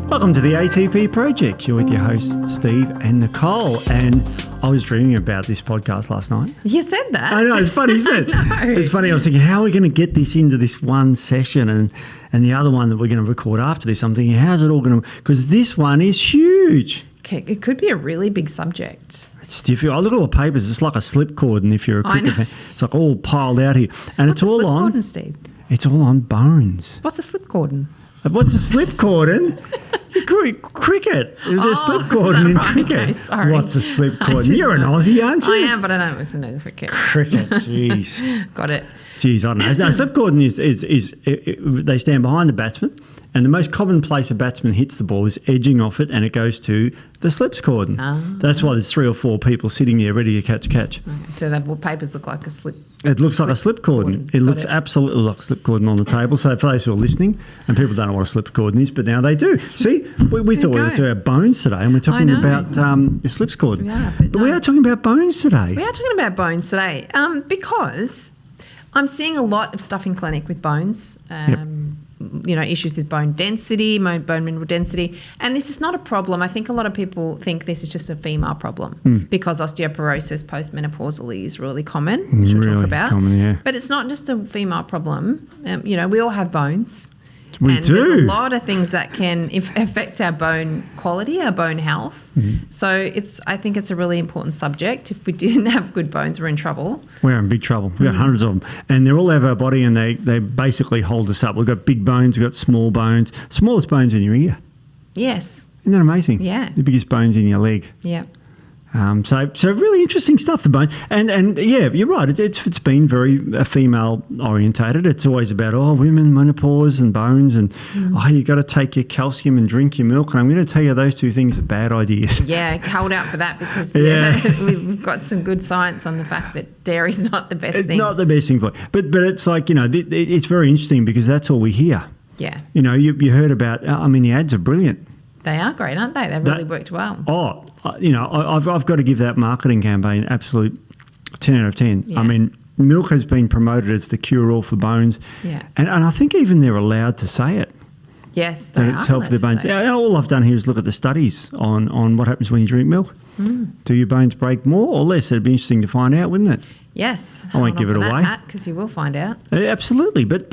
Welcome to the ATP Project. You're with your hosts, Steve and Nicole. And I was dreaming about this podcast last night. You said that. I know, it's funny, isn't it? It's funny. I was thinking, how are we going to get this into this one session and the other one that we're going to record after this? I'm thinking, how's it all going to... Because this one is huge. Okay, it could be a really big subject. It's difficult. I look at all the papers. It's like a slip cord, and if you're a cricket fan, it's like all piled out here. And What's it's all on... What's a slip cordon, Steve? It's all on bones. What's a slip cordon? What's a slip cordon? Cricket. There's slip cordon in right? cricket. Okay, sorry. What's a slip cordon? You're an Aussie, aren't you? I am, but I don't listen to cricket. Cricket, jeez. Got it. Jeez, I don't know. No, slip cordon is they stand behind the batsman, and the most common place a batsman hits the ball is edging off it, and it goes to the slips cordon. Oh. That's why there's 3 or 4 people sitting there ready to catch. Okay, so the papers look like a slip. It looks like a slip cordon. It looks absolutely like a slip cordon on the table. So for those who are listening, and people don't know what a slip cordon is, but now they do. See, we thought we were doing our bones today, and we're talking about the slips cordon. But we are talking about bones today. We are talking about bones today because I'm seeing a lot of stuff in clinic with bones. You know, issues with bone density, bone mineral density. And this is not a problem. I think a lot of people think this is just a female problem because osteoporosis postmenopausally is really common, which we'll talk about. Common, yeah. But it's not just a female problem. You know, we all have bones. We do. There's a lot of things that can affect our bone quality, our bone health. So I think it's a really important subject. If we didn't have good bones, we're in trouble. We're in big trouble. We've got hundreds of them. And they're all over our body, and they basically hold us up. We've got big bones, we've got small bones. Smallest bones in your ear. Yes. Isn't that amazing? Yeah. The biggest bones in your leg. Yeah. So really interesting stuff, the bone. And yeah, you're right. It's been very female orientated. It's always about, women, menopause and bones and, you got to take your calcium and drink your milk. And I'm going to tell you those 2 things are bad ideas. Yeah, hold out for that because we've got some good science on the fact that dairy is not the best thing. It's not the best thing for you. But it's like, it's very interesting because that's all we hear. Yeah. You heard about, the ads are brilliant. They are great, aren't they? They've really worked well. I've got to give that marketing campaign absolute 10 out of 10. Yeah. I mean, milk has been promoted as the cure-all for bones. Yeah. And I think even they're allowed to say it. Yes, that it's helped their bones. All I've done here is look at the studies on what happens when you drink milk. Do your bones break more or less? It'd be interesting to find out, wouldn't it? Yes. I won't give it away. Because you will find out. Absolutely. But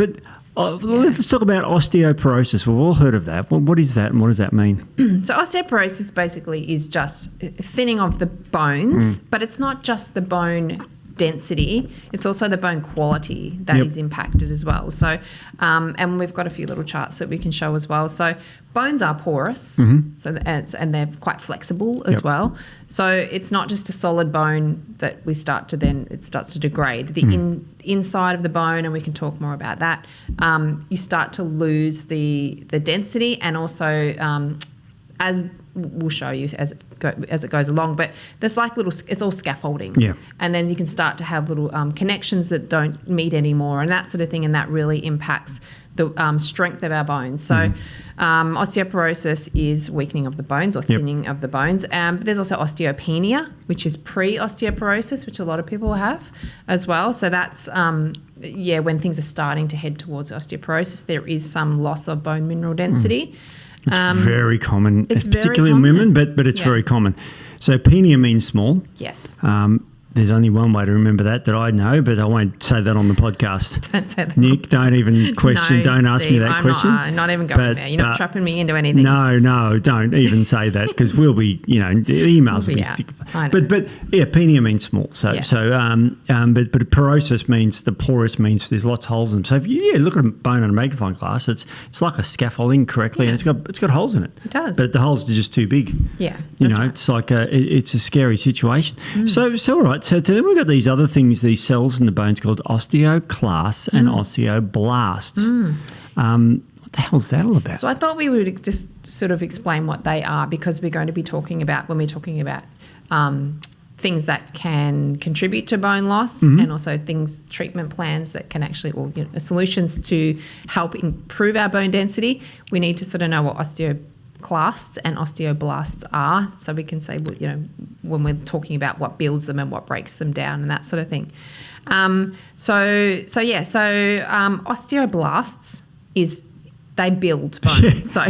let's talk about osteoporosis. We've all heard of that. What is that and what does that mean? So osteoporosis basically is just thinning of the bones, but it's not just the bone density, it's also the bone quality that is impacted as well. So, and we've got a few little charts that we can show as well. So bones are porous, and they're quite flexible as well. So it's not just a solid bone that it starts to degrade. The inside of the bone, and we can talk more about that, you start to lose the density, and also as we'll show you as it goes along, but there's like it's all scaffolding, and then you can start to have little connections that don't meet anymore, and that sort of thing, and that really impacts the strength of our bones. So osteoporosis is weakening of the bones or thinning of the bones. But there's also osteopenia, which is pre-osteoporosis, which a lot of people have as well. So that's when things are starting to head towards osteoporosis, there is some loss of bone mineral density. It's very common, particularly in women, but it's very common. So penia means small. Yes. There's only one way to remember that I know, but I won't say that on the podcast. Don't say that. Nick, don't even question. Don't ask me that question. I'm not even going there. You're not trapping me into anything. No, don't even say that because we'll be, the emails will be thick. But penia means small. So but porosis means porous there's lots of holes in them. So if you look at a bone on a magnifying glass, it's like a scaffolding correctly, and it's got holes in it. It does. But the holes are just too big. Yeah. It's like it's a scary situation. So all right. So then we've got these other things, these cells in the bones called osteoclasts and osteoblasts. What the hell is that all about? So I thought we would just sort of explain what they are, because we're going to be talking about, when we're talking about things that can contribute to bone loss, and also treatment plans that can actually, or solutions to help improve our bone density, we need to sort of know what osteoclasts and osteoblasts are, so we can say, when we're talking about what builds them and what breaks them down and that sort of thing. So osteoblasts is they build bone. Yeah. So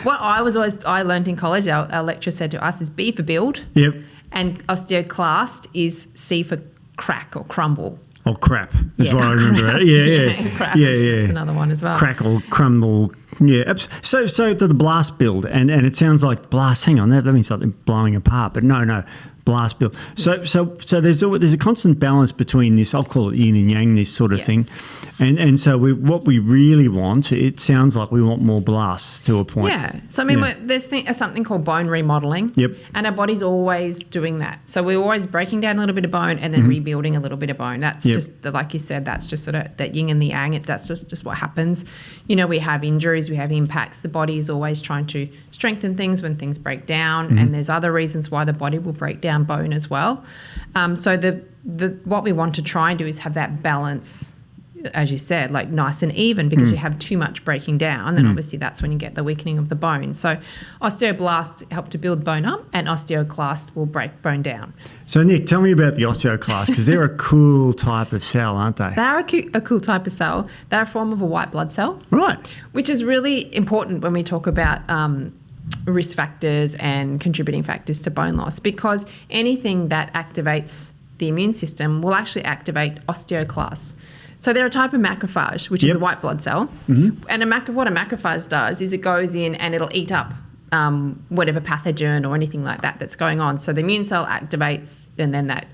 what I learned in college, our lecturer said to us is B for build. Yep. And osteoclast is C for crack or crumble. Oh, crap. That's what I remember. Yeah. Crap. Yeah. That's another one as well. Crackle, crumble. Yeah. So the blast build, and it sounds like blast. Hang on, that means something blowing apart. But no. Blast build. So there's a constant balance between this. I'll call it yin and yang. This sort of thing. And so what we really want, it sounds like we want more blasts to a point. Yeah. So, I mean, there's something called bone remodeling. Yep. And our body's always doing that. So we're always breaking down a little bit of bone and then rebuilding a little bit of bone. That's just, like you said, that's just sort of that yin and the yang. That's just what happens. You know, we have injuries, we have impacts. The body is always trying to strengthen things when things break down. And there's other reasons why the body will break down bone as well. So what we want to try and do is have that balance, as you said, like nice and even, because you have too much breaking down, then obviously that's when you get the weakening of the bone. So osteoblasts help to build bone up and osteoclasts will break bone down. So Nic, tell me about the osteoclasts, because they're a cool type of cell, aren't they? They're a cool type of cell. They're a form of a white blood cell. Right. Which is really important when we talk about risk factors and contributing factors to bone loss, because anything that activates the immune system will actually activate osteoclasts. So they're a type of macrophage, which is a white blood cell. And what a macrophage does is it goes in and it'll eat up whatever pathogen or anything like that that's going on. So the immune cell activates, and then that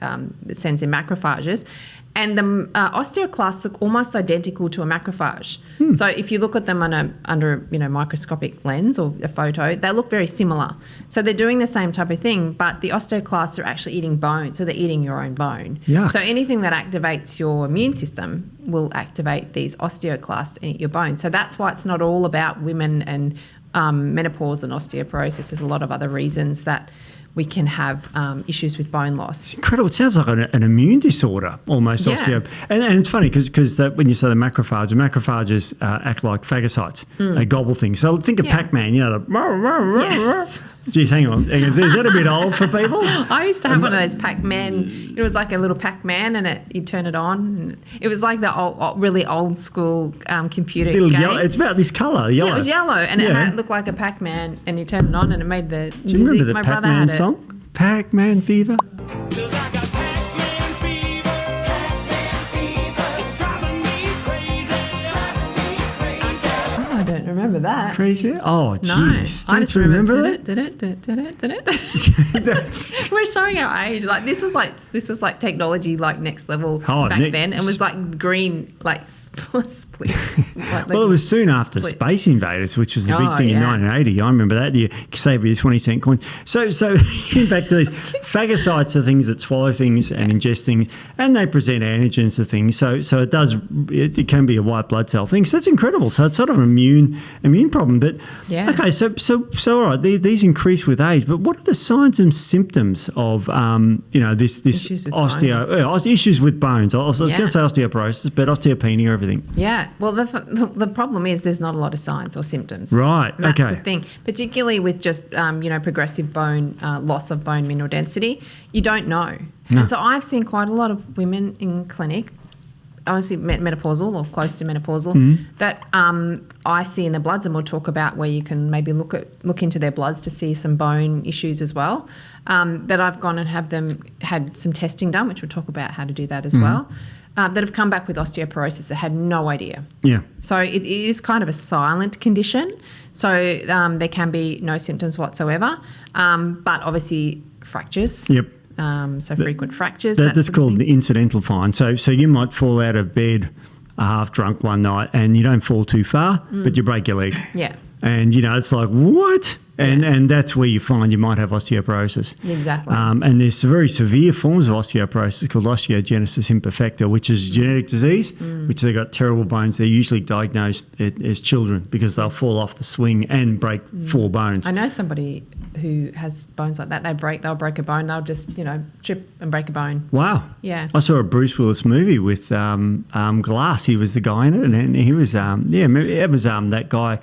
it sends in macrophages. And the osteoclasts look almost identical to a macrophage. So if you look at them under a microscopic lens or a photo, they look very similar. So they're doing the same type of thing, but the osteoclasts are actually eating bone. So they're eating your own bone. Yeah. So anything that activates your immune system will activate these osteoclasts and eat your bone. So that's why it's not all about women and menopause and osteoporosis. There's a lot of other reasons that we can have issues with bone loss. Incredible. It sounds like an immune disorder almost. Yeah. And it's funny because when you say the macrophages act like phagocytes. They gobble things. So think of Pac-Man, Yes. Geez, hang on. Is that a bit old for people? I used to have one of those Pac-Man. It was like a little Pac-Man, and you turn it on. And it was like the really old school computer game. Yellow, it's about this colour, yellow. Yeah, it was yellow, and it looked like a Pac-Man, and you turn it on, and it made the music. Do you remember the My Pac-Man song? Pac-Man Fever? I don't remember that. Crazy. Oh, jeez. No, I just remember that? Did it. We're showing our age. Like this was like technology like next level back then, and was like green like splits. Well, it was soon after Space Invaders, which was the big thing in 1980. I remember that. You save your 20-cent coin. So getting back to these, phagocytes are things that swallow things and ingest things, and they present antigens to things. So it can be a white blood cell thing. So that's incredible. So it's sort of an immune problem. But okay, so all right, these increase with age. But what are the signs and symptoms of this issues with issues with bones? I was going to say osteoporosis, but osteopenia, everything. Yeah. Well, the problem is there's not a lot of signs or symptoms. Right. And that's the thing, particularly with just progressive bone loss of bone mineral density. You don't know. No. And so I've seen quite a lot of women in clinic, obviously menopausal or close to menopausal, that I see in the bloods, and we'll talk about where you can maybe look into their bloods to see some bone issues as well, that I've gone and have them had some testing done, which we'll talk about how to do that as well, that have come back with osteoporosis that had no idea. Yeah. So it is kind of a silent condition. So there can be no symptoms whatsoever, but obviously fractures. Yep. Frequent fractures. That's called the incidental find. So you might fall out of bed half drunk one night and you don't fall too far, but you break your leg. Yeah. And, it's like, what? And that's where you find you might have osteoporosis. Exactly. And there's very severe forms of osteoporosis called osteogenesis imperfecta, which is a genetic disease, which they've got terrible bones. They're usually diagnosed as children because they'll fall off the swing and break 4 bones. I know somebody who has bones like that. They'll break a bone. They'll just, trip and break a bone. Wow. Yeah. I saw a Bruce Willis movie with Glass. He was the guy in it, and he was it was that guy.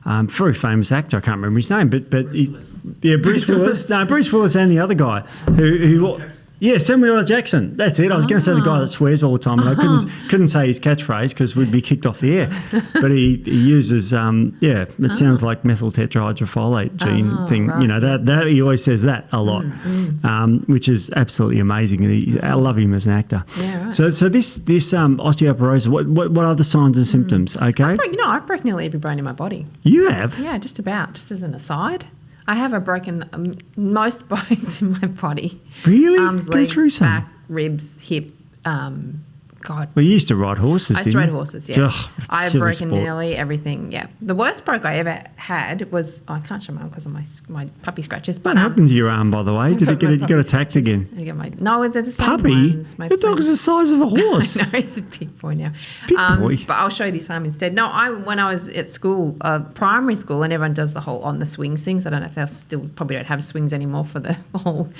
Very famous actor, I can't remember his name, but Bruce Willis. No, Bruce Willis and the other guy who Yeah, Samuel L. Jackson. That's it. I was going to say the guy that swears all the time, and I couldn't say his catchphrase because we'd be kicked off the air. But he uses, it sounds like methyl tetrahydrofolate gene thing. Right, that he always says that a lot, which is absolutely amazing. I love him as an actor. Yeah, right. So this osteoporosis. What are the signs and symptoms? Okay. I broke nearly every bone in my body. You have? Yeah, just about. Just as an aside. I have broken most bones in my body. Really? Arms, legs, back, ribs, hip. God. Well, you used to ride horses, I used to ride horses, yeah. Ugh, I've broken nearly everything, yeah. The worst broke I ever had was, I can't show my arm because of my puppy scratches. But what happened to your arm, by the way? Did it get attacked again? No, they're the same puppy? ones. Your dog's the size of a horse. No, he's a big boy now. Big boy. But I'll show you this arm instead. No, when I was at school, primary school, and everyone does the whole on the swings things. I don't know if they'll still probably don't have swings anymore for the whole,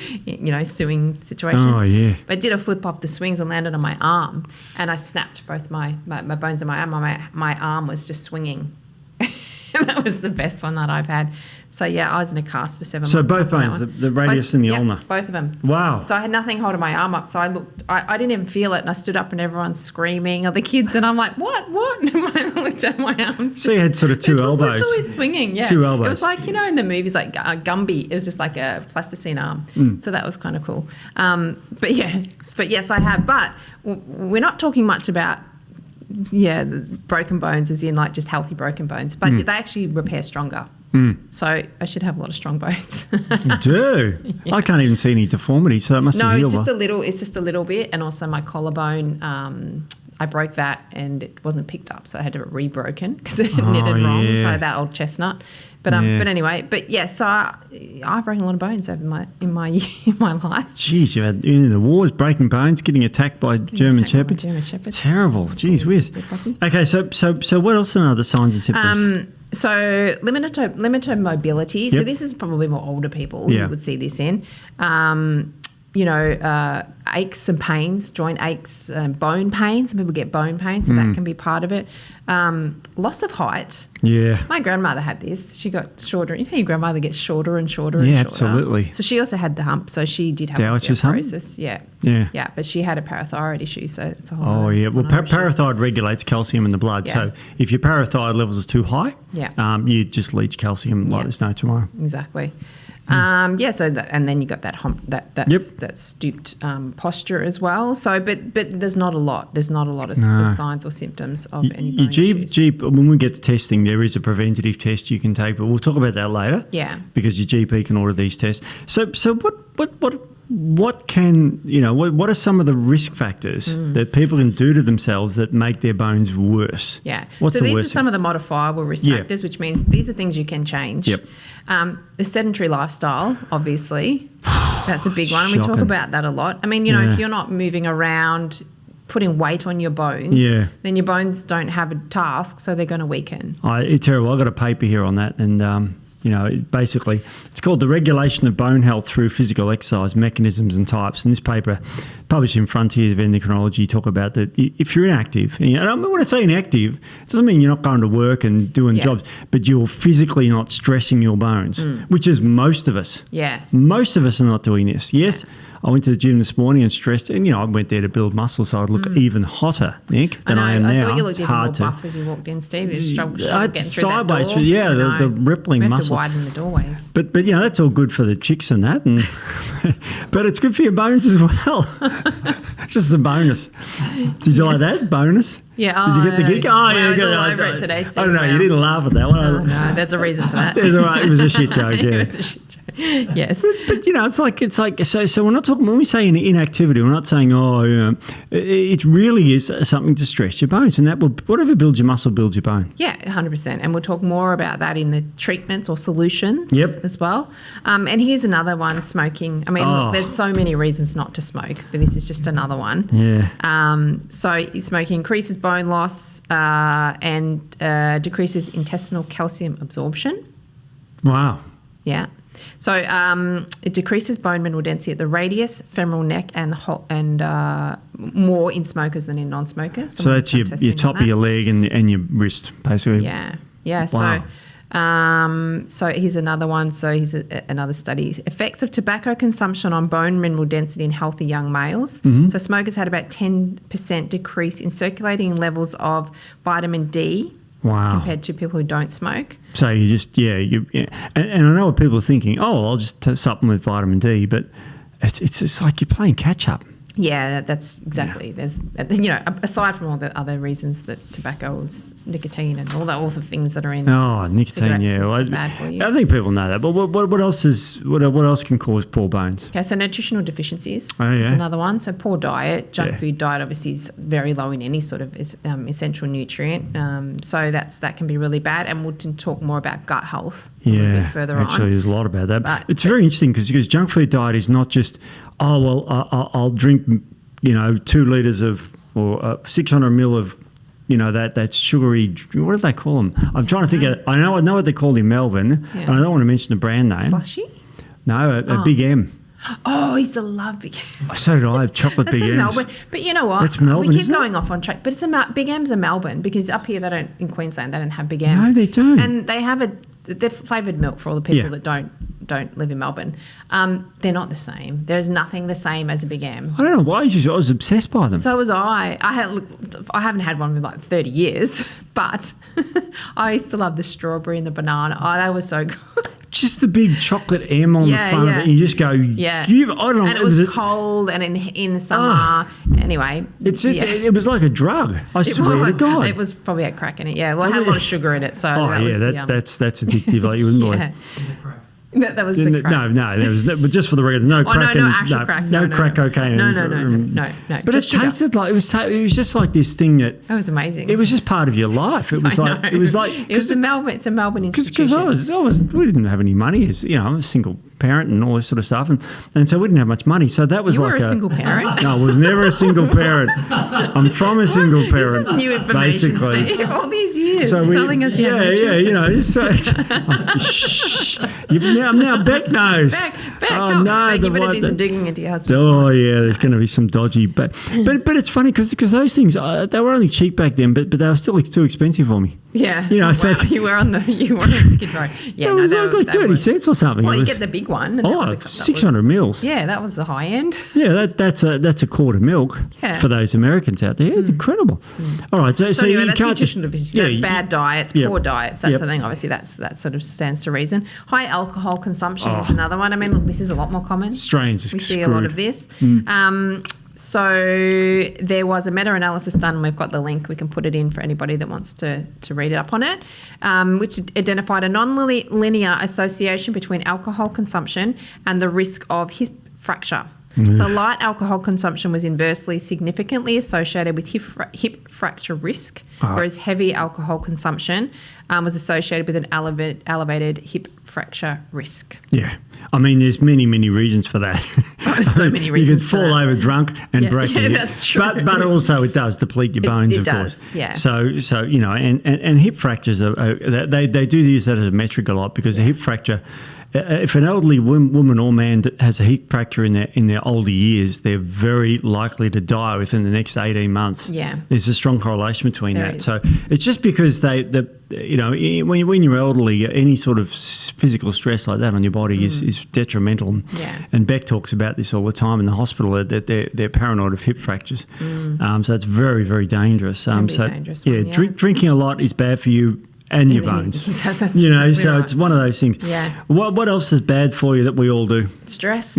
suing situation. Oh, yeah. But I did a flip off the swings and landed on my arm, and I snapped both my bones in my arm. My arm was just swinging. That was the best one that I've had. So, yeah, I was in a cast for 7 months. So both bones, the radius and the ulnar? Both of them. Wow. So I had nothing holding my arm up. So I looked, I didn't even feel it. And I stood up and everyone's screaming, or the kids, and I'm like, what? And I looked at my arms. So you had sort of two elbows. It was literally swinging, yeah. Two elbows. It was like, in the movies, like Gumby, it was just like a plasticine arm. So that was kind of cool. But yes, I have. But we're not talking much about the broken bones as in like just healthy broken bones, but they actually repair stronger. So I should have a lot of strong bones. You do? Yeah. I can't even see any deformity, so that must have healed. No, it's just a little bit, and also my collarbone, I broke that and it wasn't picked up, so I had to have it rebroken because it knitted wrong, so that old chestnut. But anyway, so I've broken a lot of bones over in my life. Jeez, you had in the wars, breaking bones, getting attacked by German Shepherds. Terrible. Jeez whiz. Okay, so what else are the signs and symptoms? So limited mobility. Yep. So this is probably more older people who would see this in. Aches and pains, joint aches, bone pain. Some people get bone pain, so that can be part of it. Loss of height. Yeah. My grandmother had this. She got shorter. You know, your grandmother gets shorter and shorter and shorter. Yeah, absolutely. So she also had the hump. So she did have osteoporosis. Yeah. But she had a parathyroid issue, so it's a whole. Well, parathyroid regulates calcium in the blood. Yeah. So if your parathyroid levels are too high, you just leach calcium like there's no tomorrow. Exactly. And then you got that hump, that stooped posture as well. So, but there's not a lot. There's not a lot of signs or symptoms of any bone issues. When we get to testing, there is a preventative test you can take, but we'll talk about that later. Yeah. Because your GP can order these tests. So what can what are some of the risk factors that people can do to themselves that make their bones worse? Yeah. What's so the these are some of the modifiable risk factors, which means these are things you can change. Yep. The sedentary lifestyle, obviously, that's a big one. And we talk about that a lot. I mean, if you're not moving around, putting weight on your bones, then your bones don't have a task, so they're going to weaken. It's terrible. I've got a paper here on that, and basically it's called The Regulation of Bone Health Through Physical Exercise, Mechanisms and Types. And this paper, published in Frontiers of Endocrinology, talk about that if you're inactive, and when I say inactive, it doesn't mean you're not going to work and doing jobs, but you're physically not stressing your bones, which is most of us. Yes. Most of us are not doing this. Yes. I went to the gym this morning and stressed, and I went there to build muscle, so I'd look even hotter, Nick, than I am now. I thought you looked even more buff as you walked in, Steve. You struggled getting through sideways, that door. The rippling muscles. We have to widen the doorways. But that's all good for the chicks and that, and but it's good for your bones as well. Just a bonus. Did you like that bonus? Yeah. Did you get the gig? I was all over it today, Steve. I don't know. You didn't laugh at that one. Oh, no, there's a reason for that. It was a shit joke. Yeah. It was a shit joke. Yes. But it's like so we're not talking when we say inactivity, we're not saying it really is something to stress your bones, and that will whatever builds your muscle builds your bone. Yeah, 100%. And we'll talk more about that in the treatments or solutions as well. And here's another one, smoking. I mean, look, there's so many reasons not to smoke, but this is just another one. Yeah. So smoking increases bone loss and decreases intestinal calcium absorption. Wow. Yeah. So it decreases bone mineral density at the radius, femoral neck, and more in smokers than in non-smokers. So that's your top of your leg and your wrist, basically. Yeah. Yeah. Wow. So here's another one. So here's another study. Effects of tobacco consumption on bone mineral density in healthy young males. So smokers had about 10% decrease in circulating levels of vitamin D compared to people who don't smoke. So you just, and I know what people are thinking, I'll just supplement vitamin D, but it's like you're playing catch up. Yeah, that's exactly. There's, aside from all the other reasons that tobacco, nicotine, and all the things that are in. Oh, nicotine, bad for you. I think people know that. But what else can cause poor bones? Okay, so nutritional deficiencies is another one. So poor diet, junk food diet obviously is very low in any sort of essential nutrient. So that can be really bad. And we'll talk more about gut health a little bit further on. Actually, there's a lot about that. But it's very interesting because junk food diet is not just, I'll drink, 2 litres of or 600 ml of, that's sugary. What do they call them? I'm trying to think of. I know what they're called in Melbourne, and I don't want to mention the brand name. Slushy? No, a Big M. Oh, I used to love Big M. So did I. Have chocolate Big M. Melbourne. But you know what? That's Melbourne, we keep going off on track. But Big M's are Melbourne because up here in Queensland they don't have Big M's. No, they don't. And they have they're flavoured milk for all the people that don't live in Melbourne. They're not the same. There's nothing the same as a Big M. I don't know why. I was obsessed by them. So was I. I haven't had one in like 30 years, but I used to love the strawberry and the banana. Oh, they were so good. Just the big chocolate M on the front of it. You just go, I don't know. And it was cold and in the summer. Anyway. It was like a drug. I swear to God. It was probably had crack in it, Well, it had a lot of sugar in it. So that's addictive. Like you wouldn't believe. That was the crack. No, there was but just for the record, no crack. No actual crack. No crack cocaine. No. But it tasted like it was just like this thing that. It was amazing. It was just part of your life. It was like it's a Melbourne institution. Because we didn't have any money. I'm a single parent and all this sort of stuff, and so we didn't have much money. So that was you were a single parent. No, I was never a single parent. I'm from a single parent. This is new information, basically. Steve. All these years telling us. I'm now Beck knows. Beck, no, you better do some digging into your husband's life. life. There's going to be some dodgy, but it's funny because those things they were only cheap back then, but they were still too expensive for me. Yeah, so you were on Skid Row. Yeah, it was like 30 cents or something. Well, you get the big one. And 600 mils. Yeah, that was the high end. Yeah, that's a quart of milk for those Americans out there. It's incredible. All right, so anyway, you can't just bad diets, poor diets. That's the thing. Obviously, that sort of stands to reason. High alcohol consumption is another one. I mean, look, this is a lot more common. Strains. We see a lot of this. So there was a meta-analysis done, and we've got the link. We can put it in for anybody that wants to read it up on it, which identified a non-linear association between alcohol consumption and the risk of hip fracture. So light alcohol consumption was inversely significantly associated with hip fracture risk, whereas heavy alcohol consumption was associated with an elevated hip fracture risk. Yeah. I mean, there's many, many reasons for that. There's so many reasons. You can fall over drunk and break your hip. That's true. But also it does deplete your bones, of course. Yeah. So and hip fractures, they do use that as a metric a lot because a hip fracture, if an elderly woman or man that has a hip fracture in their older years, they're very likely to die within the next 18 months. Yeah. There's a strong correlation between There that. is. So it's just because when you're elderly, any sort of physical stress like that on your body is detrimental. Yeah. And Beck talks about this all the time in the hospital that they're paranoid of hip fractures. So it's very, very dangerous. Dangerous. Drinking a lot is bad for you and your bones. Exactly so it's one of those things. Yeah. What else is bad for you that we all do? Stress.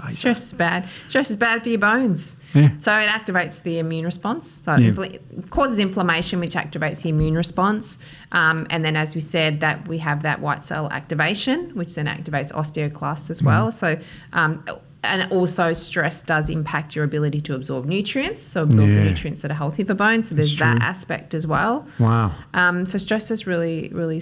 Stress is bad. Stress is bad for your bones. Yeah. So it activates the immune response. So it causes inflammation, which activates the immune response. And then, as we said, that we have that white cell activation, which then activates osteoclasts as well. So and also stress does impact your ability to absorb nutrients, the nutrients that are healthy for bones. So there's that aspect as well. Wow. So stress is really, really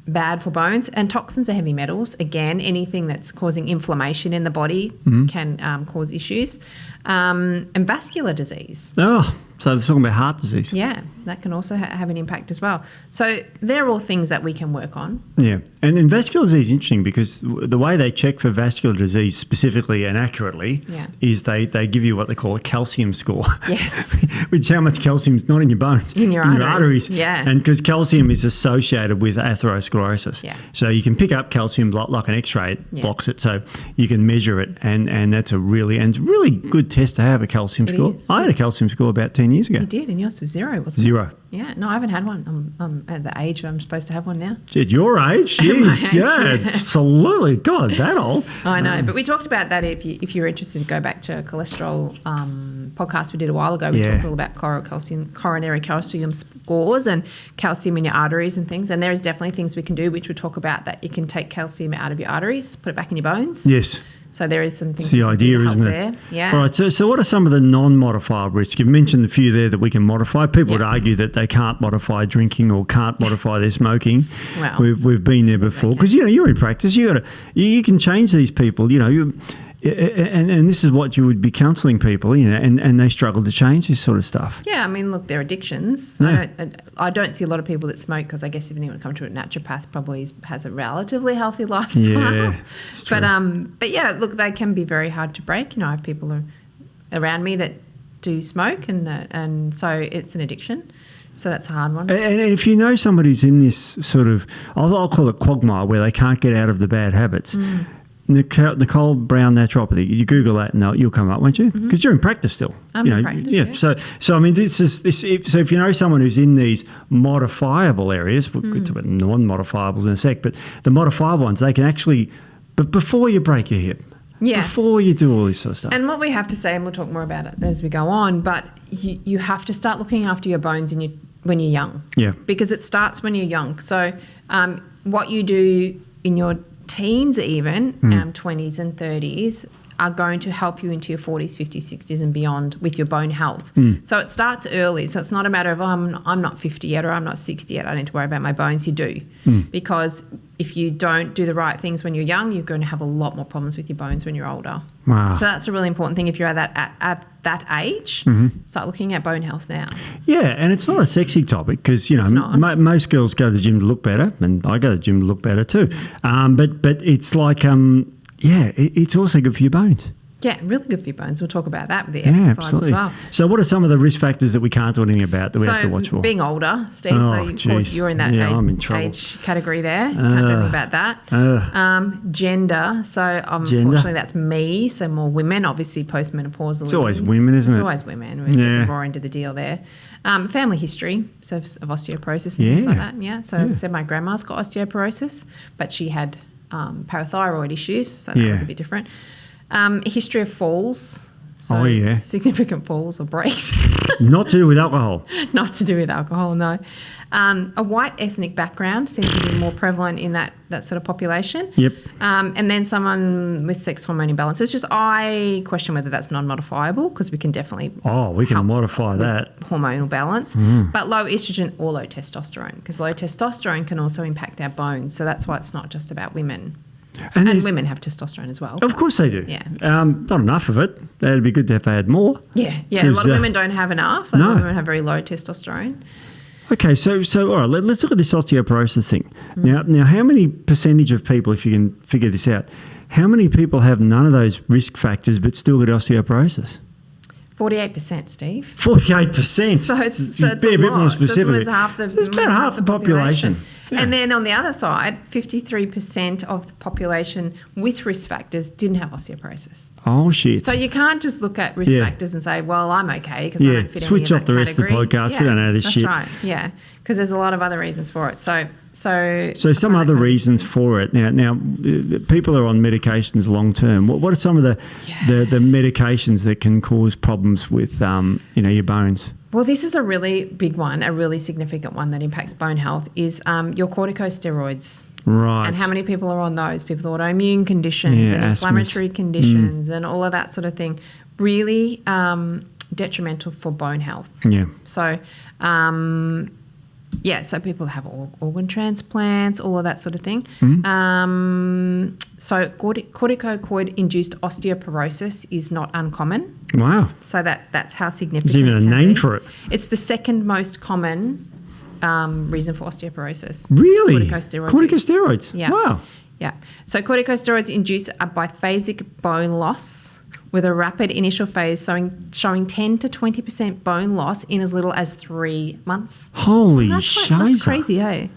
bad for bones. And toxins are heavy metals. Again, anything that's causing inflammation in the body can cause issues. And vascular disease. Oh, So they're talking about heart disease. Yeah, that can also have an impact as well. So they're all things that we can work on. Yeah. And then vascular disease is interesting because the way they check for vascular disease specifically and accurately is they give you what they call a calcium score. Yes. Which is how much calcium is not in your bones. In your arteries. Yeah. And because calcium is associated with atherosclerosis. Yeah. So you can pick up calcium like an X-ray. It blocks it. So you can measure it. And that's a really good test to have, a calcium score. I had a calcium score about 10 years ago. You did, and yours was 0, wasn't it? 0. Yeah, no, I haven't had one. I'm at the age I'm supposed to have one now. At your age? Jeez, yeah, absolutely. God, that old. I know, but we talked about that. If you're interested, go back to a cholesterol podcast we did a while ago. We talked all about coronary calcium scores and calcium in your arteries and things. And there's definitely things we can do, which we'll talk about, that you can take calcium out of your arteries, put it back in your bones. Yes. So there is some things. It's the idea, isn't it? There. Yeah. All right. So what are some of the non-modifiable risks? You've mentioned a few there that we can modify. People would argue that they can't modify drinking or can't modify their smoking. Well, we've been there before because you're in practice. You can change these people. And this is what you would be counselling people, and they struggle to change this sort of stuff. Yeah, I mean, look, they're addictions. Yeah. I don't see a lot of people that smoke because I guess if anyone come to a naturopath, probably has a relatively healthy lifestyle. Yeah, it's true. But yeah, look, they can be very hard to break. I have people around me that do smoke, and so it's an addiction. So that's a hard one. And if you know somebody who's in this sort of, I'll call it quagmire, where they can't get out of the bad habits. Nicole Brown naturopathy. You Google that and you'll come up, won't you? Because you're in practice still. I'm in practice. Yeah. So I mean, so if you know someone who's in these modifiable areas, we'll get to about non-modifiables in a sec, but the modifiable ones, they can actually, but before you break your hip, before you do all this sort of stuff. And what we have to say, and we'll talk more about it as we go on, but you have to start looking after your bones when you're young. Yeah. Because it starts when you're young. So what you do in your teens even, 20s and 30s, are going to help you into your 40s, 50s, 60s and beyond with your bone health. So it starts early. So it's not a matter of, I'm not 50 yet or I'm not 60 yet, I need to worry about my bones. You do. Because if you don't do the right things when you're young, you're going to have a lot more problems with your bones when you're older. Wow. So that's a really important thing. If you're at that age, start looking at bone health now. Yeah, and it's not a sexy topic because, most girls go to the gym to look better, and I go to the gym to look better too. But it's like, it's also good for your bones. Yeah, really good for your bones. We'll talk about that with the exercise as well. So what are some of the risk factors that we can't do anything about that we have to watch for? Being older, Steve. Of course, you're in that age category there. Can't do anything about that. Gender. So unfortunately, that's me. So more women, obviously postmenopausal. It's always women, isn't it? It's always women. We're getting more into the deal there. Family history, so of osteoporosis and things like that. Yeah. So as I said, my grandma's got osteoporosis, but she had parathyroid issues, so that was a bit different. History of falls. So significant falls or breaks. Not to do with alcohol. Not to do with alcohol, no. A white ethnic background seems to be more prevalent in that sort of population. Yep. And then someone with sex hormone imbalance. It's just I question whether that's non-modifiable because we can definitely we can modify that. Hormonal balance. But low estrogen or low testosterone, because low testosterone can also impact our bones. So that's why it's not just about women. And women have testosterone as well. Of course they do. Yeah. Not enough of it. That'd be good if they had more. Yeah. A lot of women don't have enough. A lot of women have very low testosterone. Okay, so all right, let's look at this osteoporosis thing. Now, how many percentage of people, if you can figure this out, how many people have none of those risk factors but still get osteoporosis? 48%, Steve. 48%. So it's be a bit more specific. So it's about half the population. Yeah. And then on the other side, 53% of the population with risk factors didn't have osteoporosis. Oh, shit. So you can't just look at risk factors and say, well, I'm okay because I don't fit switch off the rest of the podcast. We don't know this shit. That's right, yeah, because there's a lot of other reasons for it. So some other reasons for it. Now, people are on medications long term. What are some of the medications that can cause problems with your bones? Well, this is a really big one, a really significant one that impacts bone health is your corticosteroids. Right. And how many people are on those? People with autoimmune conditions and inflammatory conditions and all of that sort of thing. Really detrimental for bone health. Yeah. So, so people have organ transplants, all of that sort of thing. So corticosteroid-induced osteoporosis is not uncommon. Wow. So that's how significant. There's even a name for it. It's the second most common reason for osteoporosis. Really? Corticosteroid. Corticosteroids? Yeah. Wow. Yeah. So corticosteroids induce a biphasic bone loss with a rapid initial phase showing 10 to 20% bone loss in as little as 3 months. Holy shit. That's crazy, hey?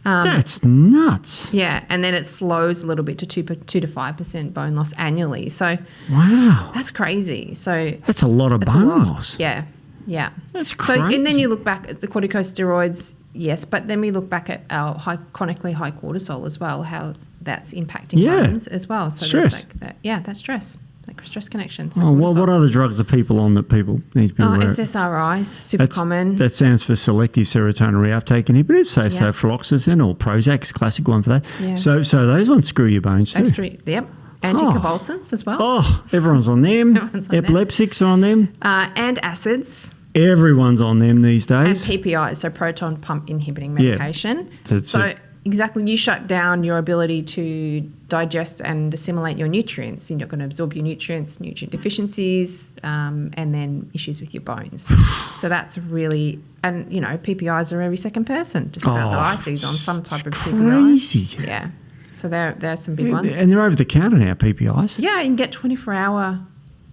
That's nuts. Yeah, and then it slows a little bit to 2 to 5% bone loss annually. So, wow, that's crazy. So that's a lot of bone loss. Yeah, yeah. That's crazy. So, and then you look back at the corticosteroids, yes, but then we look back at our chronically high cortisol as well, how that's impacting bones as well. So stress. That's stress. Like stress connection. So what other drugs are people on that people need to be aware of? SSRIs, super common. That stands for selective serotonin reuptake inhibitors. So fluoxetine or Prozac's classic one for that. Yeah. So those ones screw your bones too. Yep. Anticonvulsants as well. Oh, everyone's on them. Epileptics are on them. And acids. Everyone's on them these days. And PPIs, so proton pump inhibiting medication. Yeah. Exactly, you shut down your ability to digest and assimilate your nutrients. You're not going to absorb your nutrients, nutrient deficiencies, and then issues with your bones. So that's really, and PPIs are every second person, just about that I see on some type of PPI. Crazy. Yeah. So there's some big ones. And they're over the counter now, PPIs. Yeah, you can get 24-hour. I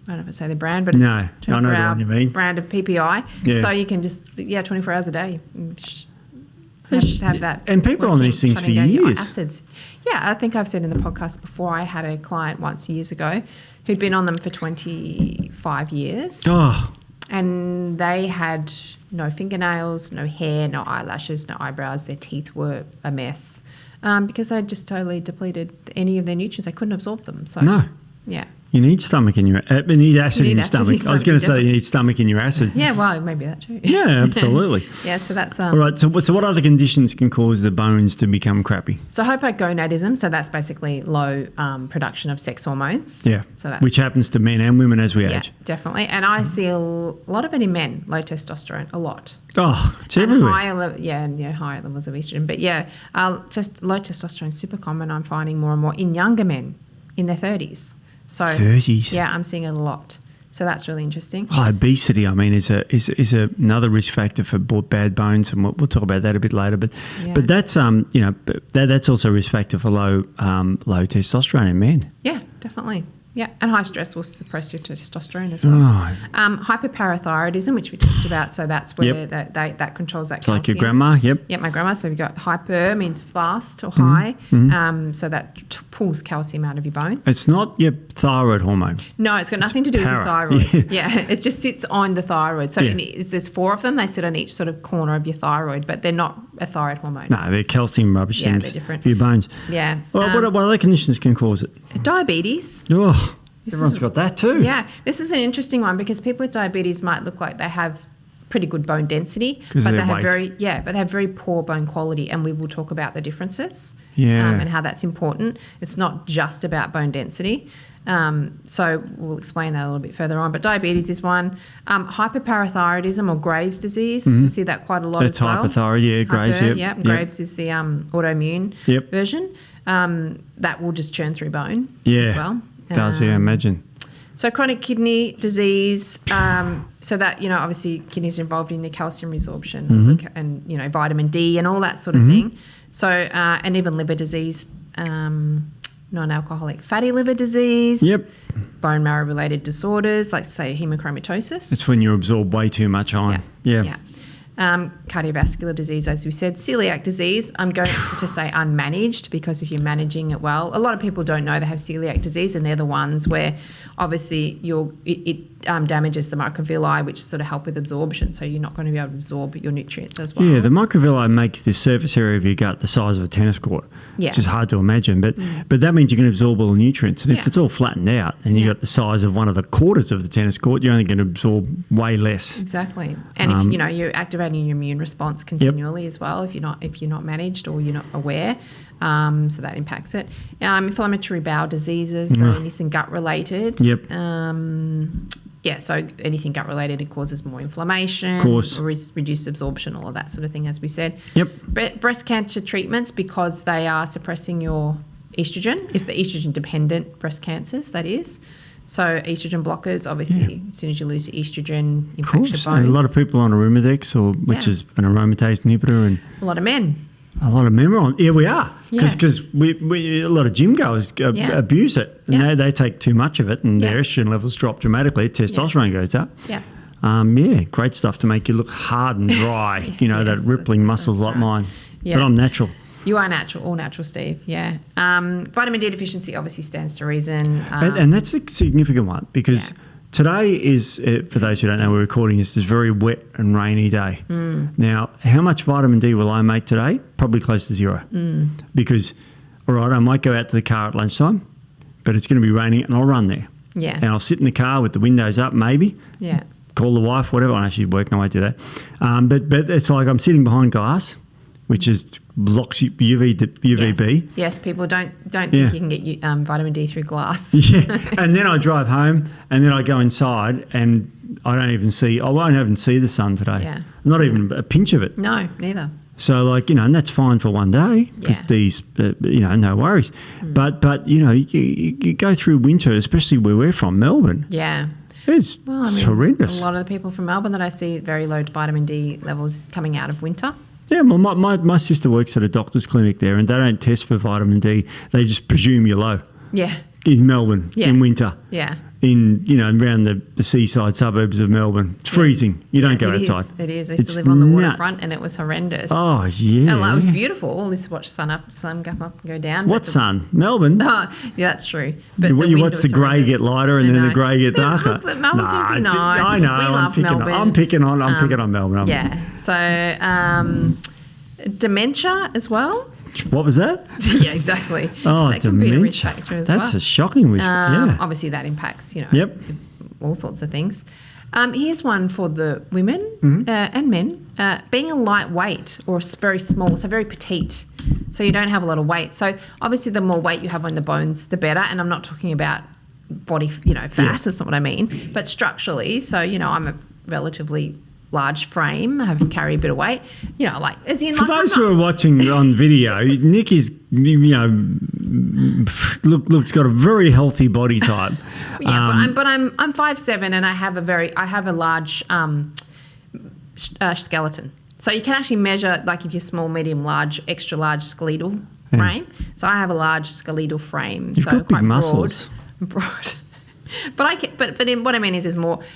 don't know if I say the brand, but no, I know the one you mean. Brand of PPI. Yeah. So you can just 24 hours a day. Have that. And people are on these things for years. Acids. Yeah, I think I've said in the podcast before, I had a client once years ago who'd been on them for 25 years. Oh. And they had no fingernails, no hair, no eyelashes, no eyebrows. Their teeth were a mess because they just totally depleted any of their nutrients. They couldn't absorb them. So, no. Yeah. You need stomach in your you need acid in your stomach. I was going to say you need stomach in your acid. Yeah, well, maybe that too. Yeah, absolutely. Yeah, so that's all right. So what other conditions can cause the bones to become crappy? So hypogonadism. So that's basically low production of sex hormones. Yeah, so that's, which happens to men and women as we age. Yeah, definitely. And I see a lot of it in men. Low testosterone, a lot. Oh, it's and everywhere. Higher levels of estrogen. But just low testosterone is super common. I'm finding more and more in younger men in their 30s. So 30s. Yeah, I'm seeing it a lot. So that's really interesting. Obesity, is another risk factor for bad bones, and we'll talk about that a bit later. But that's that's also a risk factor for low testosterone in men. Yeah, definitely. Yeah, and high stress will suppress your testosterone as well. Oh. Hyperparathyroidism, which we talked about, so that's where that controls that calcium. Like your grandma, yep. Yep, my grandma. So we've got hyper means fast or high, so that pulls calcium out of your bones. It's not your thyroid hormone. No, it's got nothing to do with your thyroid. Yeah, it just sits on the thyroid. So there's 4 of them. They sit on each sort of corner of your thyroid, but they're not a thyroid hormone. No, they're calcium rubbish things. They're different. For your bones. Yeah. Well, what other conditions can cause it? Diabetes. Oh, everyone's got that too. Yeah. This is an interesting one because people with diabetes might look like they have pretty good bone density, but they have very poor bone quality, and we will talk about the differences and how that's important. It's not just about bone density. So we'll explain that a little bit further on. But diabetes is one. Hyperparathyroidism or Graves' disease. You see that quite a lot as well. That's hyperthyroid, Graves, yep. Graves is the autoimmune version. That will just churn through bone as well. It does, imagine. So chronic kidney disease, so that, obviously kidneys are involved in the calcium resorption and, vitamin D and all that sort of thing. So, and even liver disease, non-alcoholic fatty liver disease, bone marrow related disorders like, say, hemochromatosis. It's when you absorb way too much iron. Yeah. Cardiovascular disease, as we said, celiac disease. I'm going to say unmanaged because if you're managing it well, a lot of people don't know they have celiac disease, and they're the ones where obviously it damages the microvilli, which sort of help with absorption. So you're not going to be able to absorb your nutrients as well. Yeah, the microvilli make the surface area of your gut the size of a tennis court, which is hard to imagine. But that means you can absorb all the nutrients. And if it's all flattened out and you've got the size of one of the quarters of the tennis court, you're only going to absorb way less. Exactly. And if you're activating your immune response continually as well, if you're not managed or you're not aware. So that impacts it. Inflammatory bowel diseases, so anything gut related. So anything gut related, it causes more inflammation, reduced absorption, all of that sort of thing, as we said. Breast cancer treatments, because they are suppressing your estrogen, if the estrogen-dependent breast cancers, that is. So estrogen blockers, obviously, as soon as you lose your estrogen, impacts your bones. And a lot of people on Aromadex, which is an aromatase inhibitor, and a lot of men. A lot of men are on. Yeah, we are. Because we a lot of gym goers abuse it. And they take too much of it, and their estrogen levels drop dramatically. Testosterone goes up. Yeah. Great stuff to make you look hard and dry, that rippling muscles like mine. Yeah. But I'm natural. You are natural, all natural, Steve, yeah. Vitamin D deficiency obviously stands to reason. And that's a significant one because today is, for those who don't know, we're recording this very wet and rainy day. Now, how much vitamin D will I make today? Probably close to zero. Because, all right, I might go out to the car at lunchtime, but it's going to be raining and I'll run there. Yeah. And I'll sit in the car with the windows up maybe. Yeah. Call the wife, whatever. I'm actually working, I won't do that. But it's like I'm sitting behind glass, which is blocks UVB. Yes, people don't think you can get vitamin D through glass. And then I drive home and then I go inside and I won't even see the sun today. Yeah. Not even a pinch of it. No, neither. So and that's fine for one day because these, no worries. But you go through winter, especially where we're from, Melbourne. Yeah. It's horrendous. A lot of the people from Melbourne that I see very low vitamin D levels coming out of winter. Yeah, well, my sister works at a doctor's clinic there and they don't test for vitamin D. They just presume you're low. Yeah. In Melbourne, in winter. Yeah. In, around the seaside suburbs of Melbourne. It's freezing. You don't go outside. It is. I used to live on the waterfront and it was horrendous. Oh, yeah. And it was beautiful. I used to watch sun go up and go down. What sun? Melbourne? Oh, yeah, that's true. But you watch the grey get lighter and then the grey get darker. Look, Melbourne can be nice. I know. We love Melbourne. I'm picking on Melbourne. So dementia as well. What was that? Yeah, exactly. Oh, that dementia. Could be a risk factor as That's a shocking risk. Obviously, that impacts, all sorts of things. Here's one for the women and men. Being a lightweight or very small, so very petite, so you don't have a lot of weight. So obviously, the more weight you have on the bones, the better. And I'm not talking about body, fat. That's not what I mean. But structurally, so I'm a relatively large frame, I carry a bit of weight, as in. For those who are watching on video, Nic is, looks got a very healthy body type. But I'm 5'7" and I have a large skeleton. So you can actually measure, like if you're small, medium, large, extra large skeletal frame. So I have a large skeletal frame. You've got big muscles. Broad. But what I mean is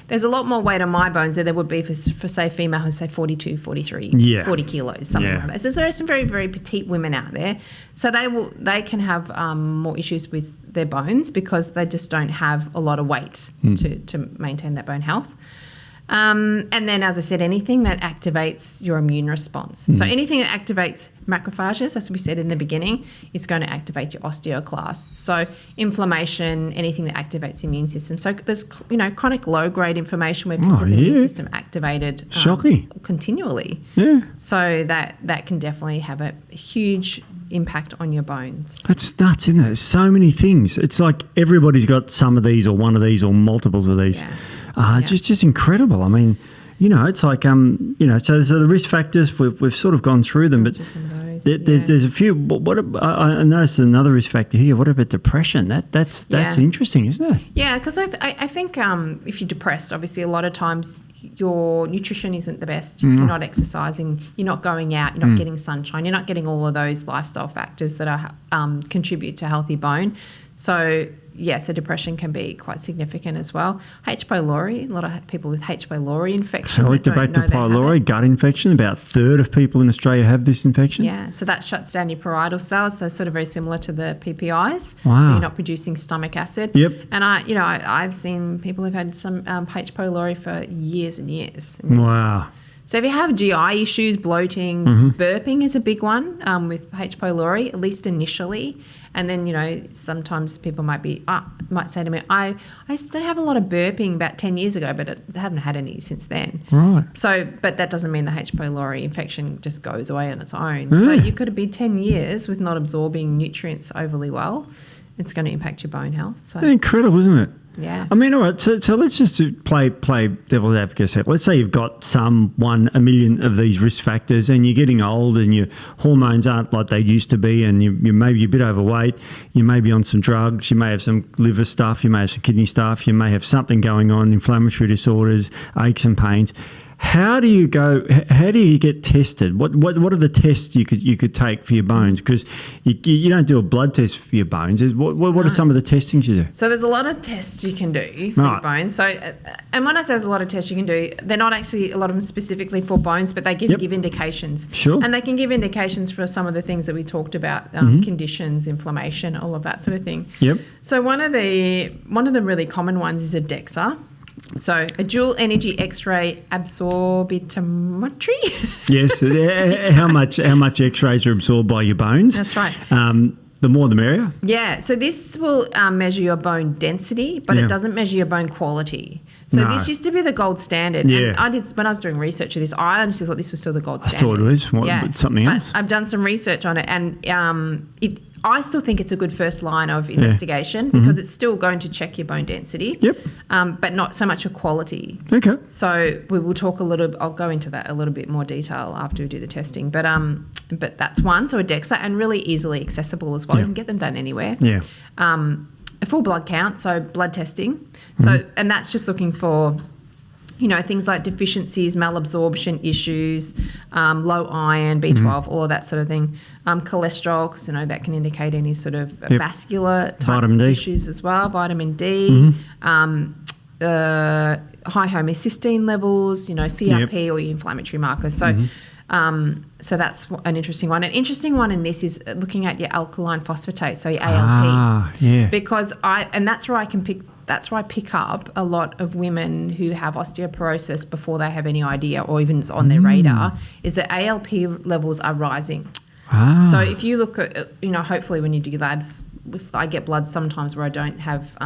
there's a lot more weight on my bones than there would be for say female who's say 42, 43, 40 kilos, something like that. So there are some very, very petite women out there. So they can have more issues with their bones because they just don't have a lot of weight to maintain that bone health. And then, as I said, anything that activates your immune response. So anything that activates macrophages, as we said in the beginning, is going to activate your osteoclasts. So inflammation, anything that activates the immune system. So there's, chronic low-grade inflammation where people's immune system activated continually. Yeah. So that can definitely have a huge impact on your bones. That's nuts, isn't it? There's so many things. It's like everybody's got some of these or one of these or multiples of these. Yeah. Just incredible. I mean, it's like, so the risk factors, we've sort of gone through them, but there's a few. I noticed another risk factor here. What about depression? That's interesting, isn't it? Yeah, because I think if you're depressed, obviously a lot of times your nutrition isn't the best. You're not exercising, you're not going out, you're not getting sunshine, you're not getting all of those lifestyle factors that are contribute to healthy bone. So depression can be quite significant as well. H. pylori, a lot of people with H. pylori infection. Shall we debate the pylori gut infection? About a third of people in Australia have this infection. Yeah, so that shuts down your parietal cells, so sort of very similar to the PPIs. Wow. So you're not producing stomach acid. Yep. And I've seen people who've had some H. pylori for years and years. Wow. So if you have GI issues, bloating, burping is a big one with H. pylori, at least initially. And then, sometimes people might say to me, I used to have a lot of burping about 10 years ago, but I haven't had any since then. Right. So, but that doesn't mean the H. pylori infection just goes away on its own. So you could have been 10 years with not absorbing nutrients overly well. It's going to impact your bone health. So incredible, isn't it? Yeah. I mean, all right, so let's just play devil's advocate here. Let's say you've got a million of these risk factors and you're getting old and your hormones aren't like they used to be and you're maybe a bit overweight, you may be on some drugs, you may have some liver stuff, you may have some kidney stuff, you may have something going on, inflammatory disorders, aches and pains. How do you get tested? What are the tests you could take for your bones? Because you don't do a blood test for your bones. What are some of the testings you do? So there's a lot of tests you can do for your bones. So, and when I say there's a lot of tests you can do, they're not actually a lot of them specifically for bones, but they give indications. Sure. And they can give indications for some of the things that we talked about, conditions, inflammation, all of that sort of thing. Yep. So one of the really common ones is a DEXA. So a dual energy X-ray absorptiometry. Yes, how much X-rays are absorbed by your bones. That's right. The more the merrier. Yeah, so this will measure your bone density, but it doesn't measure your bone quality. So this used to be the gold standard. Yeah. And when I was doing research of this, I honestly thought this was still the gold standard. I thought it was something else. I've done some research on it, and I still think it's a good first line of investigation because it's still going to check your bone density. Yep. But not so much your quality. Okay. So we will talk I'll go into that a little bit more detail after we do the testing. But that's one. So a DEXA, and really easily accessible as well. You can get them done anywhere. Yeah. A full blood count, so blood testing. So and that's just looking for things like deficiencies, malabsorption issues, low iron, B12, all of that sort of thing. Cholesterol, because that can indicate any sort of vascular type issues as well. Vitamin D, high homocysteine levels, CRP or your inflammatory markers. So, so that's an interesting one. An interesting one in this is looking at your alkaline phosphatase, so your ALP. Because that's where I pick up a lot of women who have osteoporosis before they have any idea or even it's on their radar, is that ALP levels are rising. So if you look at, hopefully when you do labs, if I get blood sometimes where I don't have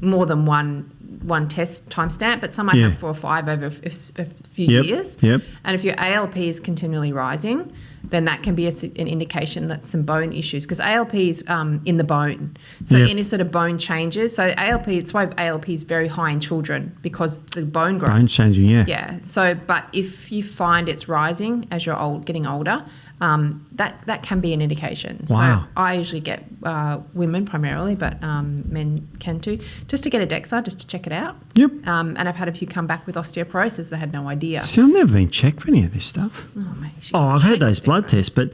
more than one test timestamp, but some I have 4 or 5 over a few years. Yep. And if your ALP is continually rising, then that can be an indication that some bone issues, because ALP is in the bone. So any sort of bone changes. So ALP, it's why ALP is very high in children, because the bone growth. Bone changing, Yeah. So, but if you find it's rising as you're getting older, that can be an indication. Wow. So I usually get women primarily, but men can too, just to get a DEXA, just to check it out. Yep. And I've had a few come back with osteoporosis. They had no idea. See, I've never been checked for any of this stuff. Oh, mate. I've had those blood tests, but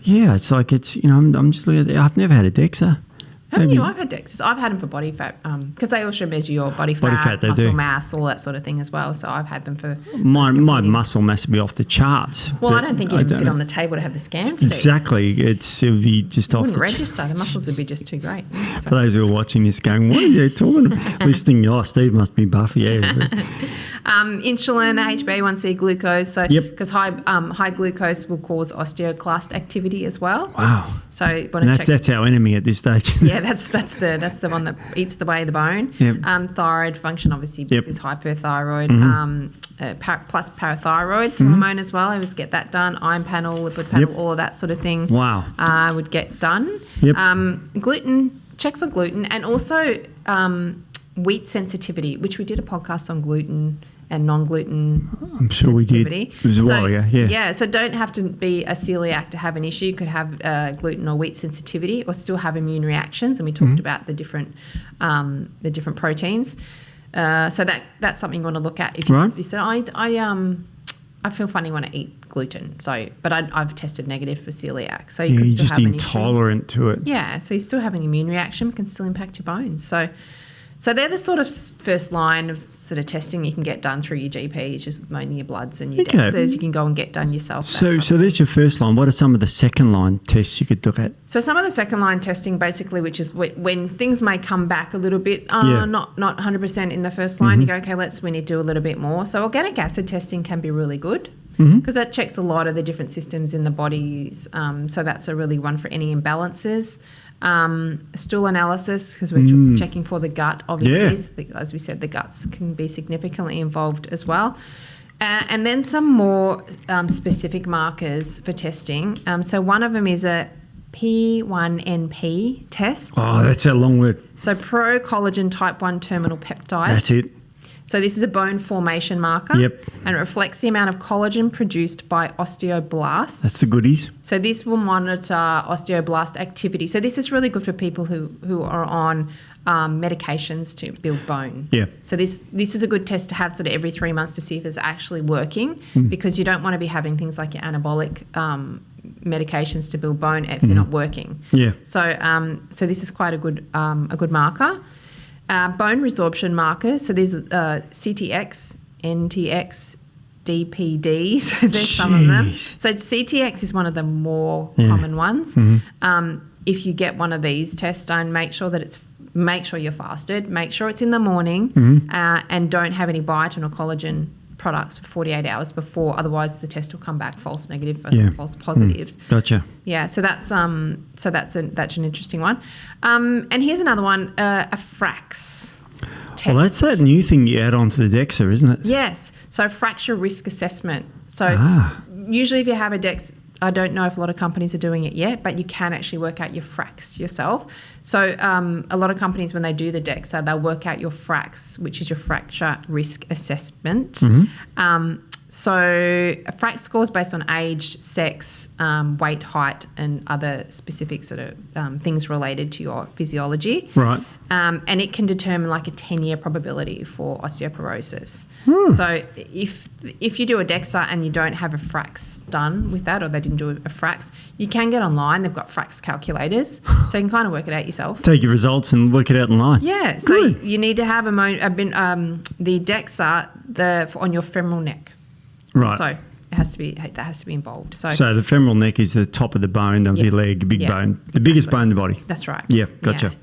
it's like I'm just looking at it. I've never had a DEXA. Haven't you? I've had DEXAs. I've had them for body fat because they also measure your body fat, muscle mass, all that sort of thing as well. So I've had them for... My muscle mass would be off the charts. Well, I don't think it'd fit on the table to have the scans, Steve. Exactly. It would be just off the... It wouldn't register. The muscles would be just too great. So. For those who are watching this going, what are you talking about? Listening, Steve must be buff. Yeah. Insulin, HbA1c, glucose. So because high glucose will cause osteoclast activity as well. Wow. So you want to check... That's our enemy at this stage. Yeah, that's the one that eats away the bone. Yep. Thyroid function obviously is hyperthyroid. Plus parathyroid hormone as well. I always get that done. Iron panel, lipid panel, all of that sort of thing. Wow. Would get done. Yep. Gluten, check for gluten, and also wheat sensitivity, which we did a podcast on gluten and non-gluten I'm sure we did. It was a while ago, Yeah, so don't have to be a celiac to have an issue. You could have gluten or wheat sensitivity or still have immune reactions, and we talked about the different proteins. So that's something you want to look at. If you said, I feel funny when I eat gluten, but I've tested negative for celiac. So you could still have an issue. You're just intolerant to it. Yeah, so you still have an immune reaction, can still impact your bones. So they're the sort of first line of sort of testing you can get done through your GP, just mainly your bloods and your DEXAs. You can go and get done yourself. So there's your first line. What are some of the second line tests you could look at? So some of the second line testing basically, which is when things may come back a little bit, not 100% in the first line, you go, okay, we need to do a little bit more. So organic acid testing can be really good because that checks a lot of the different systems in the bodies. So that's a really one for any imbalances. Stool analysis, because we're checking for the gut, obviously. As we said, the guts can be significantly involved as well. And then some more specific markers for testing. So one of them is a P1NP test. Oh, that's a long word. So pro-collagen type 1 terminal peptide. That's it. So this is a bone formation marker. Yep. And it reflects the amount of collagen produced by osteoblasts. That's the goodies. So this will monitor osteoblast activity. So this is really good for people who are on medications to build bone. Yeah. So this is a good test to have sort of every 3 months to see if it's actually working, because you don't want to be having things like your anabolic medications to build bone if they're not working. Yeah. So so this is quite a good marker. Bone resorption markers. So there's CTX, NTX, DPD. So there's some of them. So CTX is one of the more common ones. If you get one of these tests done, make sure you're fasted. Make sure it's in the morning, and don't have any biotin or collagen products for 48 hours before. Otherwise, the test will come back false negative versus false positives. Gotcha. Yeah. So that's an interesting one. And here's another one, a FRAX test. Well, that's that new thing you add onto the DEXA, isn't it? Yes. So fracture risk assessment. So usually if you have a DEX, I don't know if a lot of companies are doing it yet, but you can actually work out your FRAX yourself. So a lot of companies, when they do the DEXA, they'll work out your FRAX, which is your fracture risk assessment. So a FRAX score is based on age, sex, weight, height, and other specific sort of things related to your physiology. Right. And it can determine like a 10-year probability for osteoporosis. So if you do a DEXA and you don't have a FRAX done with that, or they didn't do a FRAX, you can get online. They've got FRAX calculators, so you can kind of work it out yourself. Take your results and work it out online. Yeah. So you need to have the DEXA on your femoral neck. Right. So that has to be involved. So the femoral neck is the top of the bone of your leg, big bone, the biggest bone in the body. That's right. Yeah, gotcha. Yeah.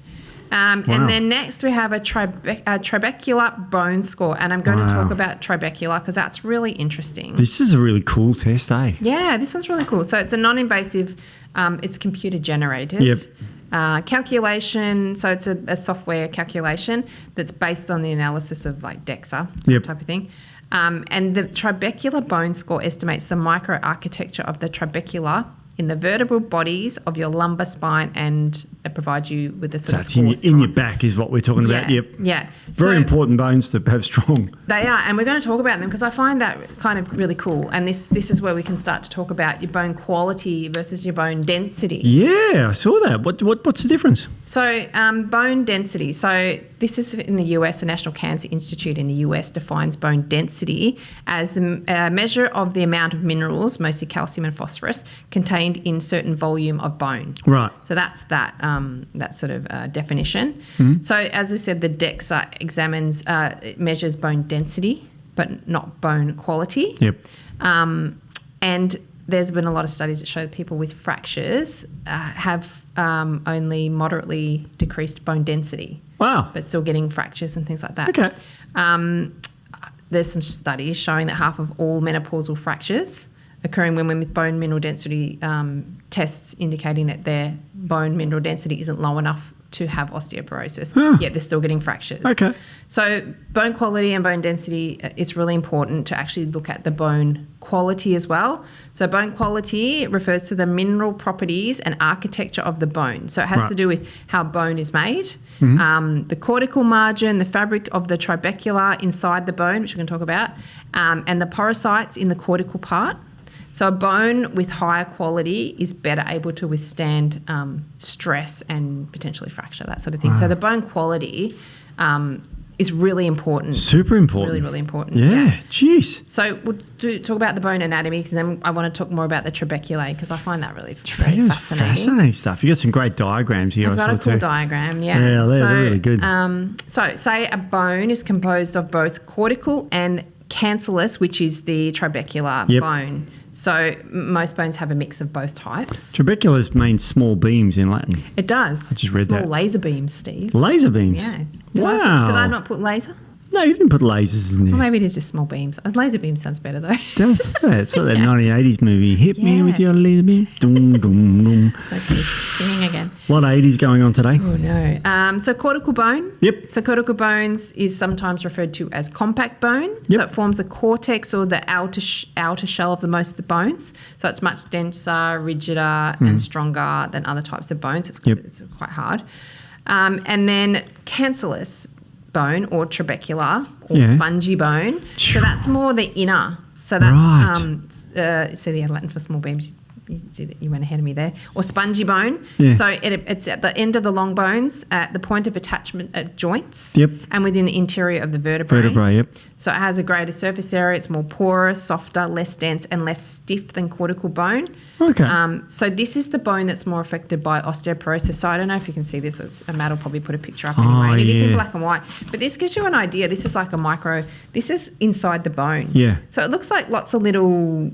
And then next we have a trabecular bone score, and I'm going to talk about trabecular because that's really interesting. This is a really cool test, eh? Yeah, this one's really cool. So it's a non-invasive, it's computer generated. Yep. Calculation, so it's a software calculation that's based on the analysis of like DEXA, Yep. that type of thing. And the trabecular bone score estimates the microarchitecture of the trabecula in the vertebral bodies of your lumbar spine, and it provides you with a sort of score. In your back is what we're talking about. Yep. Yeah. Very important bones to have strong. They are, and we're going to talk about them because I find that kind of really cool. And this is where we can start to talk about your bone quality versus your bone density. Yeah, I saw that. What's the difference? So bone density. So this is in the US. The National Cancer Institute in the US defines bone density as a measure of the amount of minerals, mostly calcium and phosphorus, contained in certain volume of bone. Right. So that's that sort of definition. So as I said, the DEXA examines, it measures bone density, but not bone quality. Yep. And there's been a lot of studies that show that people with fractures have only moderately decreased bone density. Wow. But still getting fractures and things like that. Okay. There's some studies showing that half of all menopausal fractures occur in women with bone mineral density tests indicating that their bone mineral density isn't low enough to have osteoporosis, yet they're still getting fractures. Okay. So bone quality and bone density, it's really important to actually look at the bone quality as well. So bone quality refers to the mineral properties and architecture of the bone. So it has to do with how bone is made, the cortical margin, the fabric of the trabecula inside the bone, which we're going to talk about, and the porocytes in the cortical part. So a bone with higher quality is better able to withstand stress and potentially fracture, that sort of thing. Wow. So the bone quality is really important. Super important. Really, really important. Yeah, jeez. So we'll talk about the bone anatomy, because then I want to talk more about the trabeculae, because I find that really fascinating. Fascinating stuff. You got some great diagrams here. I've got a cool diagram, yeah. Yeah, they're really good. So say a bone is composed of both cortical and cancellous, which is the trabecular bone. So most bones have a mix of both types. Trabeculars means small beams in Latin. It does. I just read small that. Laser beams, Steve. Laser beams? Yeah. Wow. Did I not put laser? No, you didn't put lasers in there. Or maybe it is just small beams. A laser beam sounds better though. Does that? It's like that 1980s movie. Hit me with your laser beam. Dum, dum, dum. Okay, singing again. A lot of 80s going on today. Oh, no. So cortical bone. Yep. So cortical bones is sometimes referred to as compact bone. Yep. So it forms the cortex or the outer shell of most of the bones. So it's much denser, rigider and stronger than other types of bones. It's quite hard. And then cancellous bone or trabecular or spongy bone. So that's more the inner. So that's so the Latin for small beams. You went ahead of me there. Or spongy bone. Yeah. So it's at the end of the long bones, at the point of attachment at joints, and within the interior of the vertebrae. So it has a greater surface area. It's more porous, softer, less dense, and less stiff than cortical bone. Okay. So this is the bone that's more affected by osteoporosis. So I don't know if you can see this. Matt will probably put a picture up anyway. And it is in black and white. But this gives you an idea. This is like a micro. This is inside the bone. Yeah. So it looks like lots of little,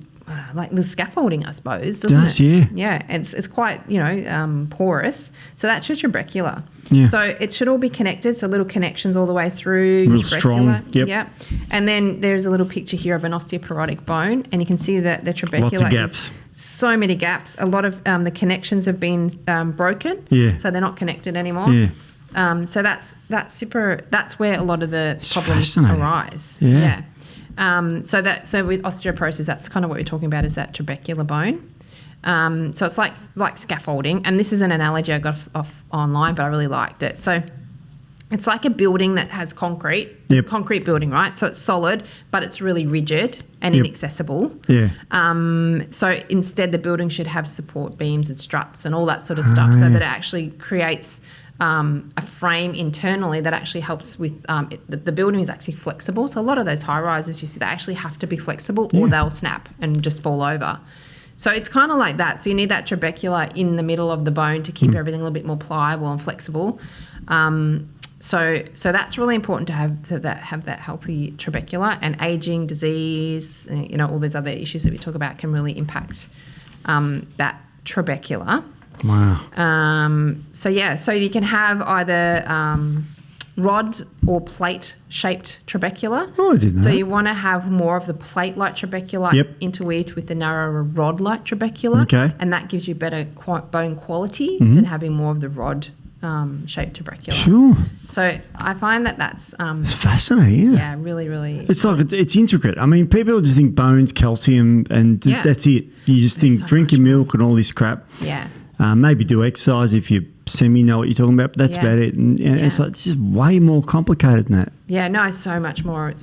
like little scaffolding, I suppose, doesn't it? Yeah. Yeah. It's quite, porous. So that's your trabecular. Yeah. So it should all be connected. So little connections all the way through. Real strong. Yep. And then there's a little picture here of an osteoporotic bone, and you can see that the trabecular Lots of gaps. So many gaps. A lot of the connections have been broken. Yeah. So they're not connected anymore. Yeah. So that's where a lot lot of problems arise. Yeah. So with osteoporosis, that's kind of what we're talking about, is that trabecular bone. So it's like scaffolding, and this is an analogy I got off online, but I really liked it. So it's like a building that has concrete. Yep. Concrete building, right? So it's solid, but it's really rigid and inaccessible. Yeah. So instead, the building should have support beams and struts and all that sort of stuff, so that it actually creates a frame internally that actually helps with the building is actually flexible. So a lot of those high rises, you see, they actually have to be flexible, or they'll snap and just fall over. So it's kind of like that. So you need that trabecula in the middle of the bone to keep everything a little bit more pliable and flexible. So that's really important to have that healthy trabecula. And aging, disease, all these other issues that we talk about can really impact that trabecula. Wow. So you can have either rod or plate-shaped trabecula. Oh, I didn't know. So you want to have more of the plate-like trabecula interweaved with the narrower rod-like trabecula. Okay. And that gives you better bone quality than having more of the rod shaped trabecula. Sure. So I find that's it's fascinating. Yeah, really, really. It's like it's intricate. I mean, people just think bones, calcium, and that's it. You just think drink your milk and all this crap. Yeah. Maybe do exercise if you know what you're talking about, but that's about it. And it's like, it's just way more complicated than that. Yeah, no, so much more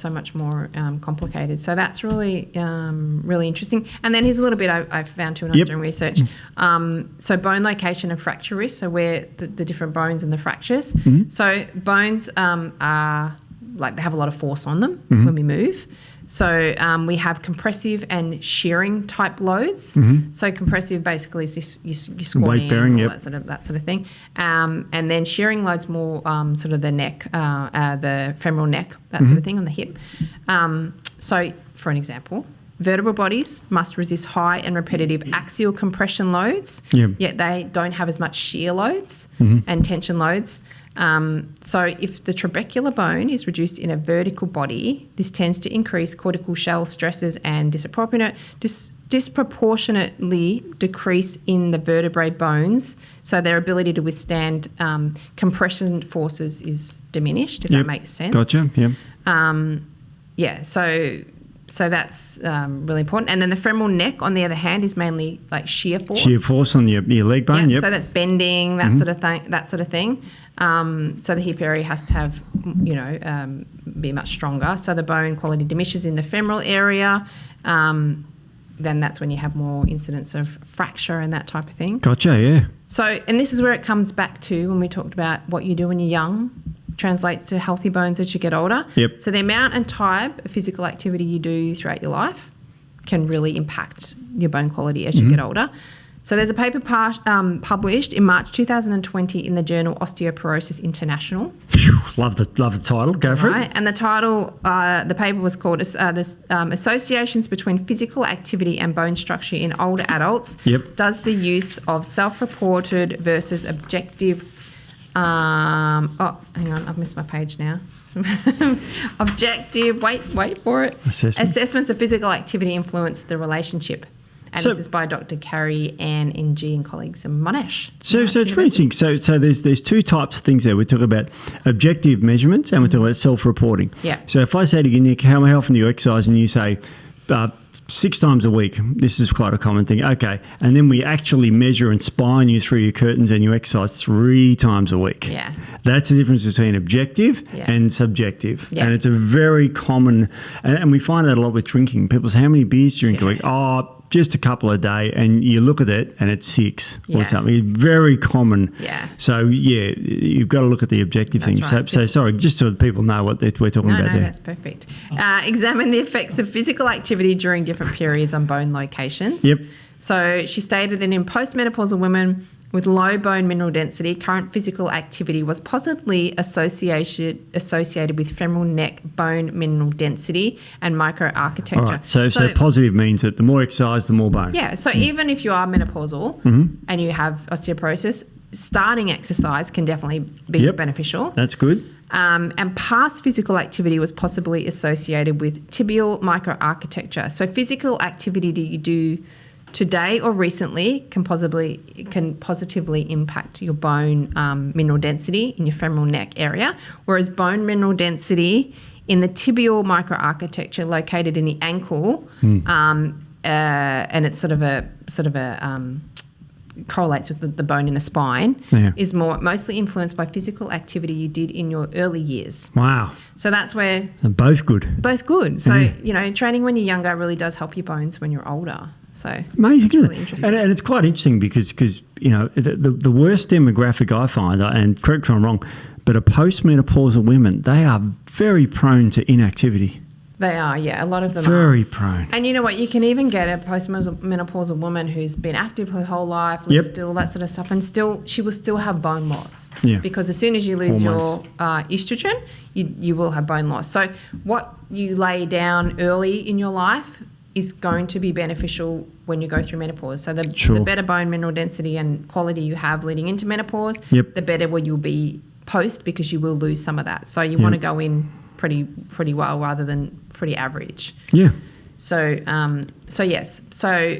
complicated. So that's really, really interesting. And then here's a little bit I found too when I was doing research. So bone location and fracture risk, so where the different bones and the fractures. So bones are like, they have a lot of force on them when we move. So we have compressive and shearing type loads. So compressive basically is this, you're squatting, weight-bearing, that sort of thing. And then shearing loads more sort of the neck, the femoral neck, that sort of thing on the hip. So for an example, vertebral bodies must resist high and repetitive axial compression loads, yet they don't have as much shear loads and tension loads. So if the trabecular bone is reduced in a vertical body, this tends to increase cortical shell stresses and disproportionately decrease in the vertebrae bones. So their ability to withstand compression forces is diminished, if that makes sense. Gotcha. So that's really important. And then the femoral neck, on the other hand, is mainly like shear force. Shear force on your leg bone. So that's bending, that sort of thing. So the hip area has to have, be much stronger. So the bone quality diminishes in the femoral area. Then that's when you have more incidents of fracture and that type of thing. Gotcha, yeah. So, and this is where it comes back to when we talked about what you do when you're young translates to healthy bones as you get older. So the amount and type of physical activity you do throughout your life can really impact your bone quality as you get older. So there's a paper published in March 2020 in the journal Osteoporosis International. Phew, love the title. Go for it. And the title, the paper was called Associations Between Physical Activity and Bone Structure in Older Adults. Does the use of self-reported versus objective... hang on, I've missed my page now. Objective, wait for it. Assessments of physical activity influence the relationship. And this is by Dr. Carrie Ann Ng and colleagues in Monash. So it's very interesting. So there's two types of things there. We talk about objective measurements and we talk about self-reporting. Yeah. So if I say to you, Nick, how often do you exercise? And you say 6 times a week. This is quite a common thing. Okay. And then we actually measure and spine you through your curtains and you exercise 3 times a week. Yeah. That's the difference between objective and subjective. Yeah. And it's a very common, and we find that a lot with drinking. People say, how many beers do you drink a week? Oh, just a couple a day, and you look at it and it's 6 or something. It's very common. Yeah. So you've got to look at the objective things. Right. So sorry, just so that people know what we're talking about there. No, that's perfect. Examine the effects of physical activity during different periods on bone locations. Yep. So she stated that in postmenopausal women with low bone mineral density, current physical activity was positively associated with femoral neck bone mineral density and microarchitecture. All right. So positive means that the more exercise, the more bone. Yeah. So even if you are menopausal and you have osteoporosis, starting exercise can definitely be beneficial. That's good. And past physical activity was possibly associated with tibial microarchitecture. So physical activity that you do today or recently can positively impact your bone mineral density in your femoral neck area, whereas bone mineral density in the tibial microarchitecture located in the ankle, and it's sort of a correlates with the bone in the spine, is mostly influenced by physical activity you did in your early years. Wow. So that's where... They're both good. Both good. So, training when you're younger really does help your bones when you're older. So amazing, it's really interesting. And it's quite interesting because the worst demographic I find, and correct me if I'm wrong, but are postmenopausal women. They are very prone to inactivity. They are, yeah. A lot of them very prone. And you know what? You can even get a postmenopausal woman who's been active her whole life, lifted all that sort of stuff, and she will still have bone loss. Yeah. Because as soon as you lose your estrogen, you will have bone loss. So what you lay down early in your life is going to be beneficial when you go through menopause. So the better bone mineral density and quality you have leading into menopause, the better will you'll be post, because you will lose some of that. So you want to go in pretty well rather than pretty average. Yeah. So yes. So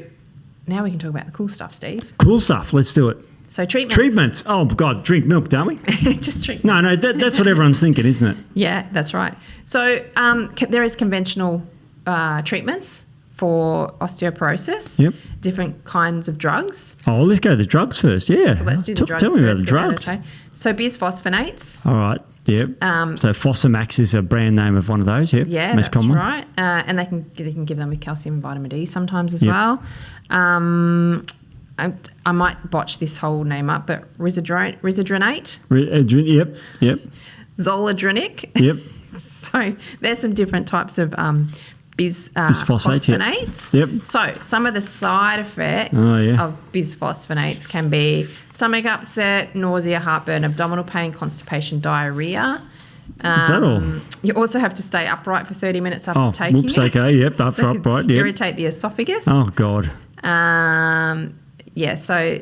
now we can talk about the cool stuff, Steve. Cool stuff. Let's do it. So treatments. Oh God, drink milk, don't we? Just drink. No, that's what everyone's thinking, isn't it? Yeah, that's right. So there is conventional treatments for osteoporosis. Yep. Different kinds of drugs. Oh, let's go to the drugs first. Yeah. So let's do the drugs. Tell me about the drugs. So bisphosphonates. All right. Yep. So Fosamax is a brand name of one of those. Yep. Yeah, that's common. Right. And they can give them with calcium and vitamin D sometimes as well. I might botch this whole name up, but risedronate. Yep. Zoledronic. Yep. So there's some different types of bisphosphonates. Yep. So some of the side effects of bisphosphonates can be stomach upset, nausea, heartburn, abdominal pain, constipation, diarrhea. Is that all? You also have to stay upright for 30 minutes after taking it. Okay. Yep. Upright. Yep. Irritate the esophagus. Oh God. So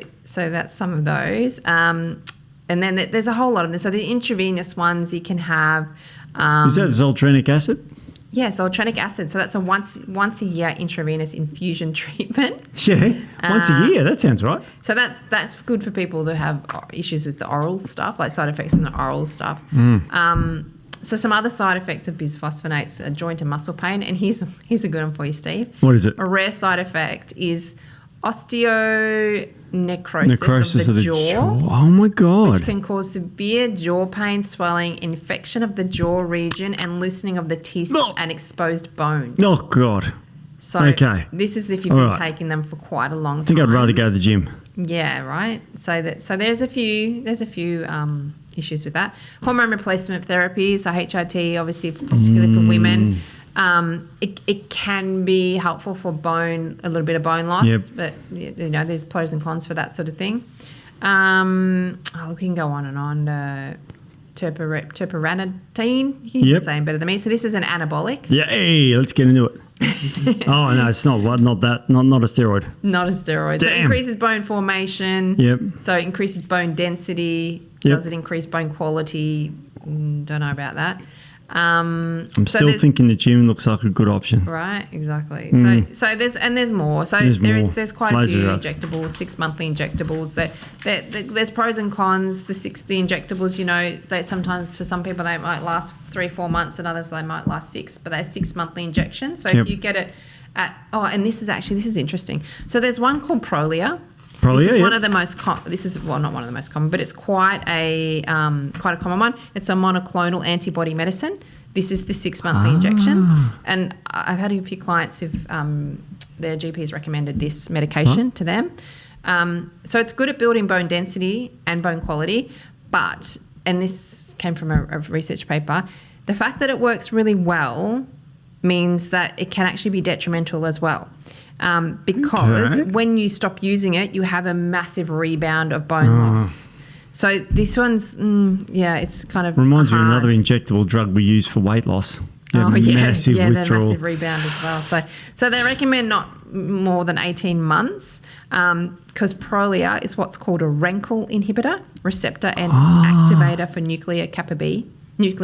that's some of those. And then there's a whole lot of them. So the intravenous ones you can have. Is that zoltronic acid? Yeah, zoltronic acid. So that's a once a year intravenous infusion treatment. Yeah, once a year. That sounds right. So that's good for people that have issues with the oral stuff, like side effects from the oral stuff. So some other side effects of bisphosphonates are joint and muscle pain. And here's a good one for you, Steve. What is it? A rare side effect is osteonecrosis of the jaw. Oh my God. Which can cause severe jaw pain, swelling, infection of the jaw region, and loosening of the teeth and exposed bone. Oh God. So this is if you've been taking them for quite a long time. I think I'd rather go to the gym. Yeah, right. So there's a few issues with that. Hormone replacement therapy, so HRT, obviously particularly for women. It can be helpful for a little bit of bone loss, but there's pros and cons for that sort of thing. We can go on and on. Terperanatine, you're saying better than me. So this is an anabolic. Yeah, hey, let's get into it. Oh no, it's not a steroid. Not a steroid. Damn. So it increases bone formation. Yep. So it increases bone density. Does it increase bone quality? Don't know about that. I'm still thinking the gym looks like a good option. Right, exactly. So there's more. So there's quite a few injectables, 6 monthly injectables. There's pros and cons. The injectables, they sometimes for some people they might last 3-4 months, and others they might last 6. But they're 6 monthly injections. So if you get it and this is interesting. So there's one called Prolia. This is one of the most not one of the most common, but it's quite a common one. It's a monoclonal antibody medicine. This is the 6 monthly injections, and I've had a few clients who've their GPs recommended this medication to them. So it's good at building bone density and bone quality, and this came from a research paper, the fact that it works really well means that it can actually be detrimental as well. Because when you stop using it, you have a massive rebound of bone loss. So this one's, it's kind of reminds me of another injectable drug we use for weight loss. Massive withdrawal. Massive rebound as well. So they recommend not more than 18 months because Prolia is what's called a RANKL inhibitor, receptor and activator for nuclear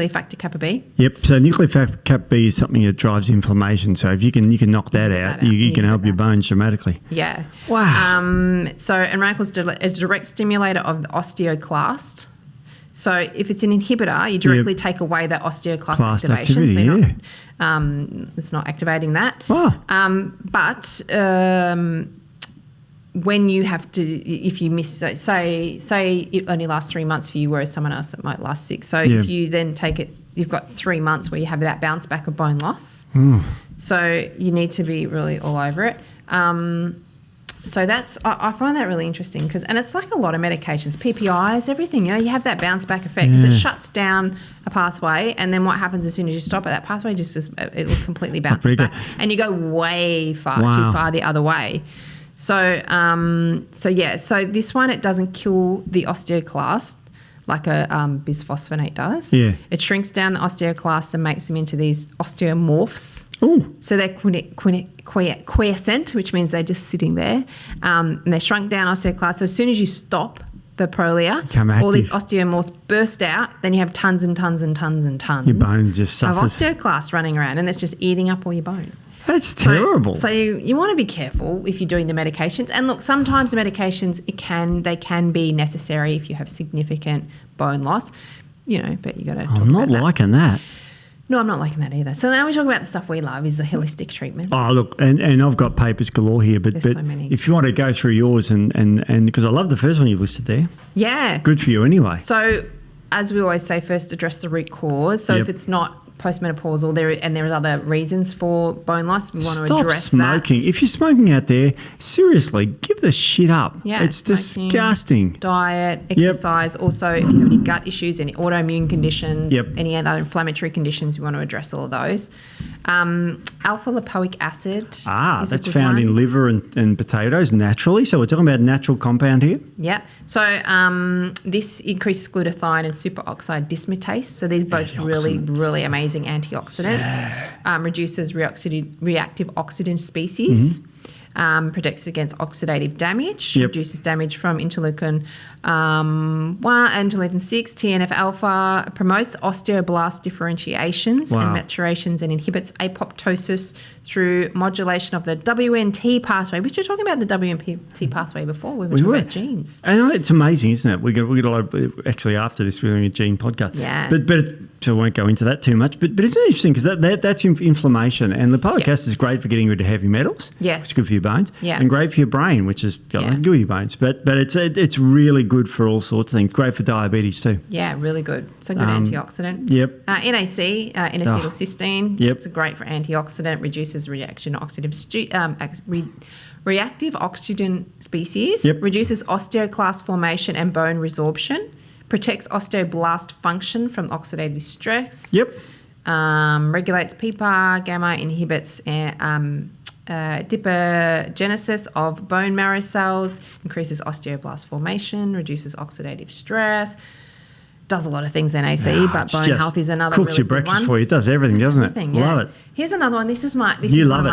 factor kappa B. Yep. So nuclear factor kappa B is something that drives inflammation. So if you can knock that out, you can help your bones dramatically. Yeah. Wow. And RANKL is a direct stimulator of the osteoclast. So if it's an inhibitor, you directly take away that osteoclast activation. So it's not activating that. Wow. But when you have to, if you miss, say it only lasts 3 months for you, whereas someone else it might last 6. So if you then take it, you've got 3 months where you have that bounce back of bone loss. So you need to be really all over it. So I find that really interesting and it's like a lot of medications, PPIs, everything. You have that bounce back effect because it shuts down a pathway, and then what happens as soon as you stop it, that pathway it will completely bounce back, and you go way too far the other way. So this one, it doesn't kill the osteoclast like a bisphosphonate does. Yeah. It shrinks down the osteoclasts and makes them into these osteomorphs. Ooh. So they're quiescent, which means they're just sitting there. And they're shrunk down osteoclasts. So as soon as you stop the Prolia, all these osteomorphs burst out, then you have tons and tons and tons and tons your bone just suffers. Of osteoclasts running around, and it's just eating up all your bone. That's terrible. So you want to be careful if you're doing the medications. And look, sometimes the medications they can be necessary if you have significant bone loss, but you got to talk about that. I'm not liking that. No, I'm not liking that either. So now we talk about the stuff we love is the holistic treatments. Oh, look, and I've got papers galore here, but so many. If you want to go through yours and because I love the first one you listed there. Yeah. Good for you anyway. So as we always say, first address the root cause. So if it's not postmenopausal, there is other reasons for bone loss. We want to address smoking. that. If you're smoking out there, seriously, give the shit up. Yeah, it's disgusting. Diet, exercise. Also, if you have any gut issues, any autoimmune conditions, any other inflammatory conditions, we want to address all of those. Alpha lipoic acid. That's found in liver and potatoes naturally. So we're talking about a natural compound here. Yeah. So this increases glutathione and superoxide dismutase. So these both really, really amazing antioxidants. Reduces reactive oxygen species. Protects against oxidative damage. Reduces damage from interleukin 1, interleukin 6, TNF alpha. Promotes osteoblast differentiations and maturations, and inhibits apoptosis through modulation of the WNT pathway, which we were talking about the WNT pathway before. We were talking about genes. And it's amazing, isn't it? We got a lot of, actually after this we're doing a gene podcast. Yeah. But so I won't go into that too much. But it's interesting because that's inflammation, and lipoic acid is great for getting rid of heavy metals. Yes. Which is good for your bones. Yeah. And great for your brain, which is good for your bones. But it's really good for all sorts of things. Great for diabetes too. Yeah, really good. It's a good antioxidant. Yep. NAC, N-acetylcysteine. Yep. It's a great for antioxidant. Reduces reactive oxygen species. Yep. Reduces osteoclast formation and bone resorption. Protects osteoblast function from oxidative stress. Yep. Regulates PPAR, gamma, inhibits adipogenesis of bone marrow cells, increases osteoblast formation, reduces oxidative stress. does a lot of things NAC, but bone health is another cooks really your good breakfast one. for you. It does everything, doesn't it? Yeah. Love it. Here's another one. This is one of You love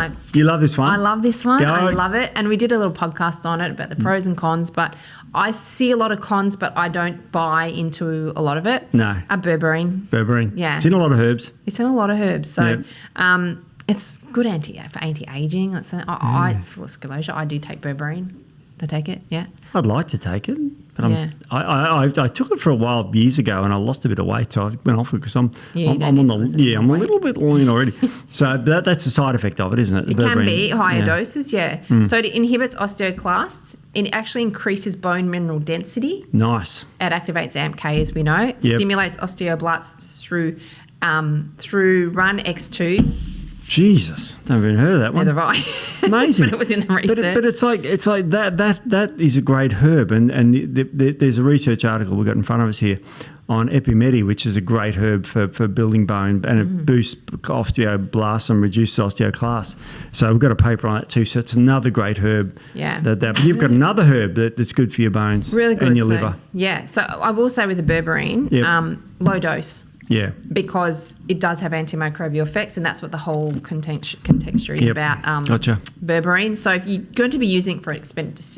this one? I love this one. Go. I love it. And we did a little podcast on it about the pros and cons, but I see a lot of cons, but I don't buy into a lot of it. No. Berberine. Berberine. Yeah. It's in a lot of herbs. It's in a lot of herbs. So it's good for anti-aging. For sclerosis, I do take berberine. I take it, yeah. I'd like to take it, but I took it for a while years ago, and I lost a bit of weight, so I went off it because I'm a little bit lean already. So that's the side effect of it, isn't it? It can be higher doses, yeah. So it inhibits osteoclasts. It actually increases bone mineral density. Nice. It activates AMP-K, as we know. It stimulates osteoblasts through RUN-X2. Jesus, don't even heard of that one. Neither have I. Amazing. But it was in the research. But it's like that is a great herb, and there's a research article we've got in front of us here on Epimedi, which is a great herb for building bone, and it boosts osteoblasts and reduces osteoclasts. So we've got a paper on that too. So it's another great herb. Yeah. But you've got another herb that's good for your bones and your liver. Yeah. So I will say with the berberine, low dose. Yeah. Because it does have antimicrobial effects, and that's what the whole contexture is about. Gotcha. Berberine. So if you're going to be using it for an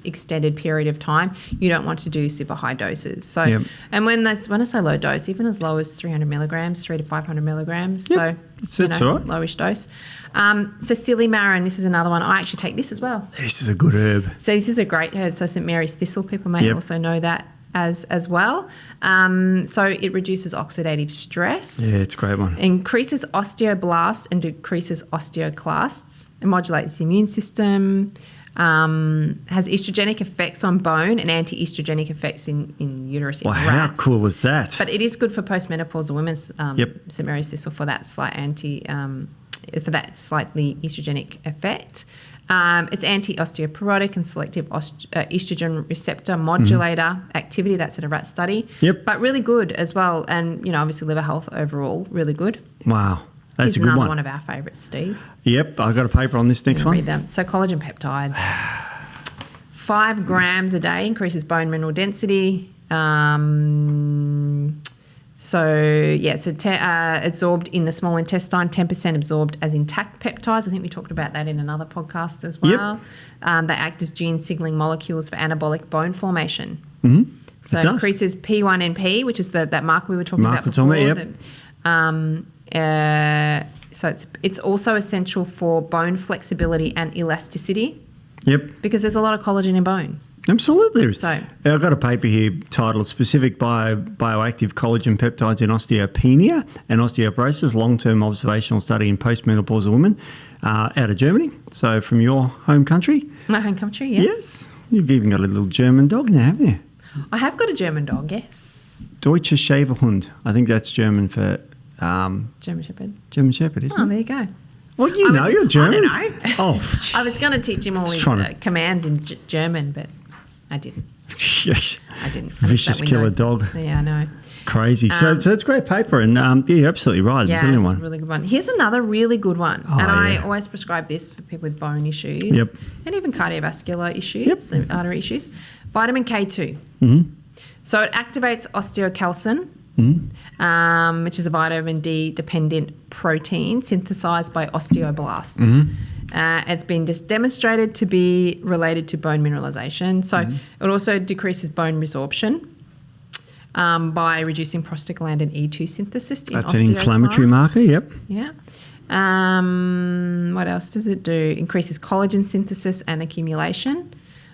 extended period of time, you don't want to do super high doses. So, and when I say low dose, even as low as 300 milligrams, 300 to 500 milligrams. Yep. So that's all right. Lowish dose. So Silymarin, this is another one. I actually take this as well. This is a good herb. So this is a great herb. So St Mary's thistle, people may also know that as well. So it reduces oxidative stress. Yeah, it's a great one. Increases osteoblasts and decreases osteoclasts. It modulates the immune system. Has estrogenic effects on bone and anti-estrogenic effects in uterus in rats. How cool is that? But it is good for postmenopausal women's St Mary's thistle for that slightly estrogenic effect. It's anti-osteoporotic and selective estrogen receptor modulator activity. That's at a rat study. Yep. But really good as well. And, obviously liver health overall, really good. Wow. That's Here's a good another one. one of our favourites, Steve. Yep. I got a paper on this next one. Read them. So collagen peptides. 5 grams a day increases bone mineral density. Absorbed in the small intestine, 10% absorbed as intact peptides. I think we talked about that in another podcast as well. Yep. They act as gene signaling molecules for anabolic bone formation. Mm-hmm. So it increases P1NP, which is that marker we were talking about before. So it's also essential for bone flexibility and elasticity. Yep. Because there's a lot of collagen in bone. Absolutely. So I've got a paper here titled Specific Bioactive Collagen Peptides in Osteopenia and Osteoporosis, Long-Term Observational Study in Postmenopausal Women out of Germany. So from your home country. My home country, yes. Yes. You've even got a little German dog now, haven't you? I have got a German dog, yes. Deutsche Schäferhund. I think that's German for... German Shepherd. German Shepherd, isn't it? Oh, there you go. Well, you're German. I don't know. Oh, I was going to teach him all his commands in German, but I didn't. I didn't. Vicious killer dog. Yeah, I know. Crazy. So it's a great paper, and you're absolutely right. Yeah, brilliant it's one. a really good one. Here's another really good one, I always prescribe this for people with bone issues and even cardiovascular issues, artery issues. Vitamin K2. Mm-hmm. So it activates osteocalcin, which is a vitamin D dependent protein synthesized by osteoblasts. Mm-hmm. It's been demonstrated to be related to bone mineralization. So it also decreases bone resorption by reducing prostaglandin E2 synthesis in That's an inflammatory marker, yep. Yeah. What else does it do? Increases collagen synthesis and accumulation.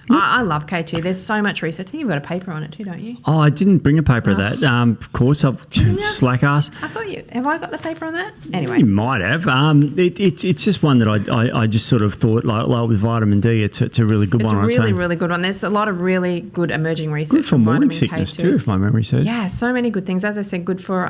I love K2. There's so much research. I think you've got a paper on it too, don't you? Oh, I didn't bring a paper of that. Of course, I've slack ass. I thought have I got the paper on that? Anyway. You might have. It's just one that I just sort of thought, like with vitamin D, it's a really good one. It's a really good one. There's a lot of really good emerging research. Good for morning sickness K2. Too, if my memory serves. Yeah, so many good things. As I said, good for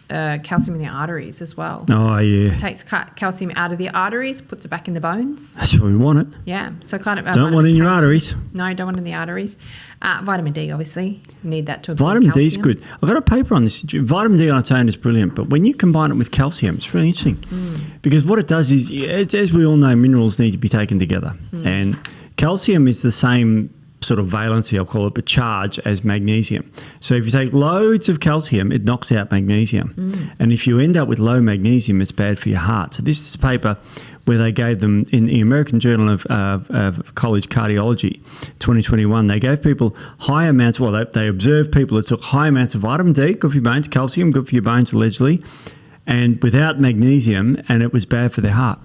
calcium in the arteries as well. Oh, yeah. It takes calcium out of the arteries, puts it back in the bones. That's what we want it. Yeah. So kind of... don't want it in your arteries. No, don't want it in the arteries. Vitamin D, obviously. You need that to absorb Vitamin calcium. D is good. I've got a paper on this. Vitamin D on its own is brilliant, but when you combine it with calcium, it's really interesting. Because what it does is, as we all know, minerals need to be taken together. And calcium is the same sort of valency, I'll call it, but charge as magnesium. So if you take loads of calcium, it knocks out magnesium. And if you end up with low magnesium, it's bad for your heart. So this is a paper where they gave them, in the American Journal of College Cardiology, 2021, they gave people high amounts, they observed people that took high amounts of vitamin D, good for your bones, calcium, good for your bones allegedly, and without magnesium, and it was bad for their heart.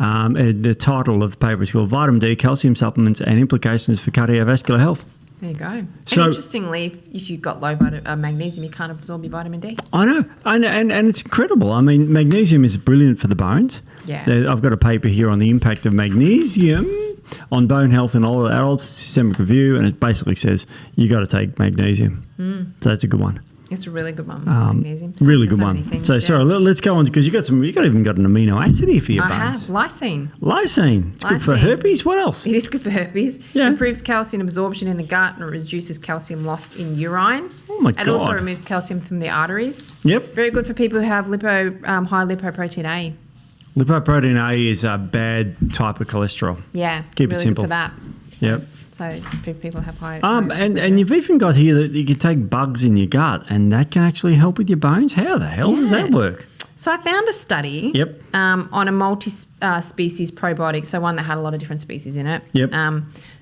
And the title of the paper is called Vitamin D, Calcium Supplements and Implications for Cardiovascular Health. There you go. So, and interestingly, if you've got low magnesium, you can't absorb your vitamin D. I know. And it's incredible. I mean, magnesium is brilliant for the bones. Yeah. I've got a paper here on the impact of magnesium on bone health in older adults, systemic review, and it basically says you got to take magnesium. So that's a good one. It's a really good one, magnesium. Really good one. Things, sorry, let's go on because you got even got an amino acid here for your bones. I have lysine. Lysine. It's good for herpes. What else? It is good for herpes. Yeah. Improves calcium absorption in the gut and it reduces calcium lost in urine. Oh my God. It also removes calcium from the arteries. Yep. Very good for people who have high lipoprotein A. Lipoprotein A is a bad type of cholesterol. Yeah. Keep really it simple. Good for that. Yep. So people have high. And you've even got here that you can take bugs in your gut, and that can actually help with your bones. How the hell does that work? So I found a study. Yep. On a multi-species probiotic, so one that had a lot of different species in it. Yep.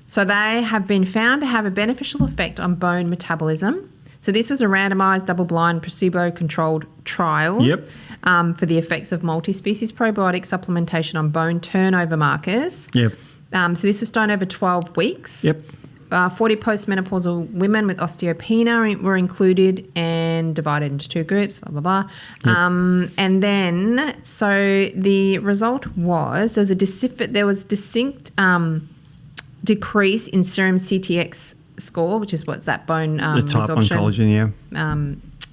So they have been found to have a beneficial effect on bone metabolism. So this was a randomised, double-blind, placebo-controlled trial. Yep. For the effects of multi-species probiotic supplementation on bone turnover markers. Yep. So this was done over 12 weeks. Yep. 40 postmenopausal women with osteopenia were included and divided into two groups, blah, blah, blah. Yep. And then, so the result was there was distinct decrease in serum CTX score, which is what's that bone the type 1 collagen,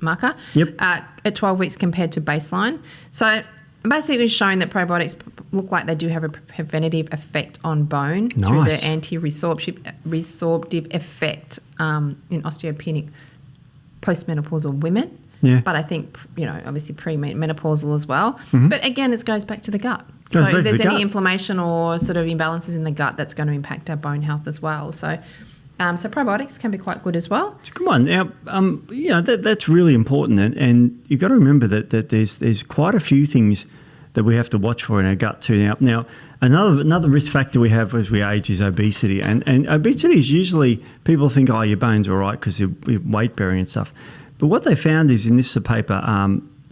marker. Yep. At 12 weeks compared to baseline. So basically showing that probiotics look like they do have a preventative effect on bone through the anti-resorptive effect in osteopenic postmenopausal women. Yeah. But I think, obviously premenopausal as well. Mm-hmm. But again, it goes back to the gut. So if there's any inflammation or sort of imbalances in the gut, that's going to impact our bone health as well. So probiotics can be quite good as well. So come on, now, that's really important, and you've got to remember that there's quite a few things that we have to watch for in our gut too. Now another risk factor we have as we age is obesity, and obesity is usually people think, oh, your bones are all right because you're weight bearing and stuff, but what they found is in this paper,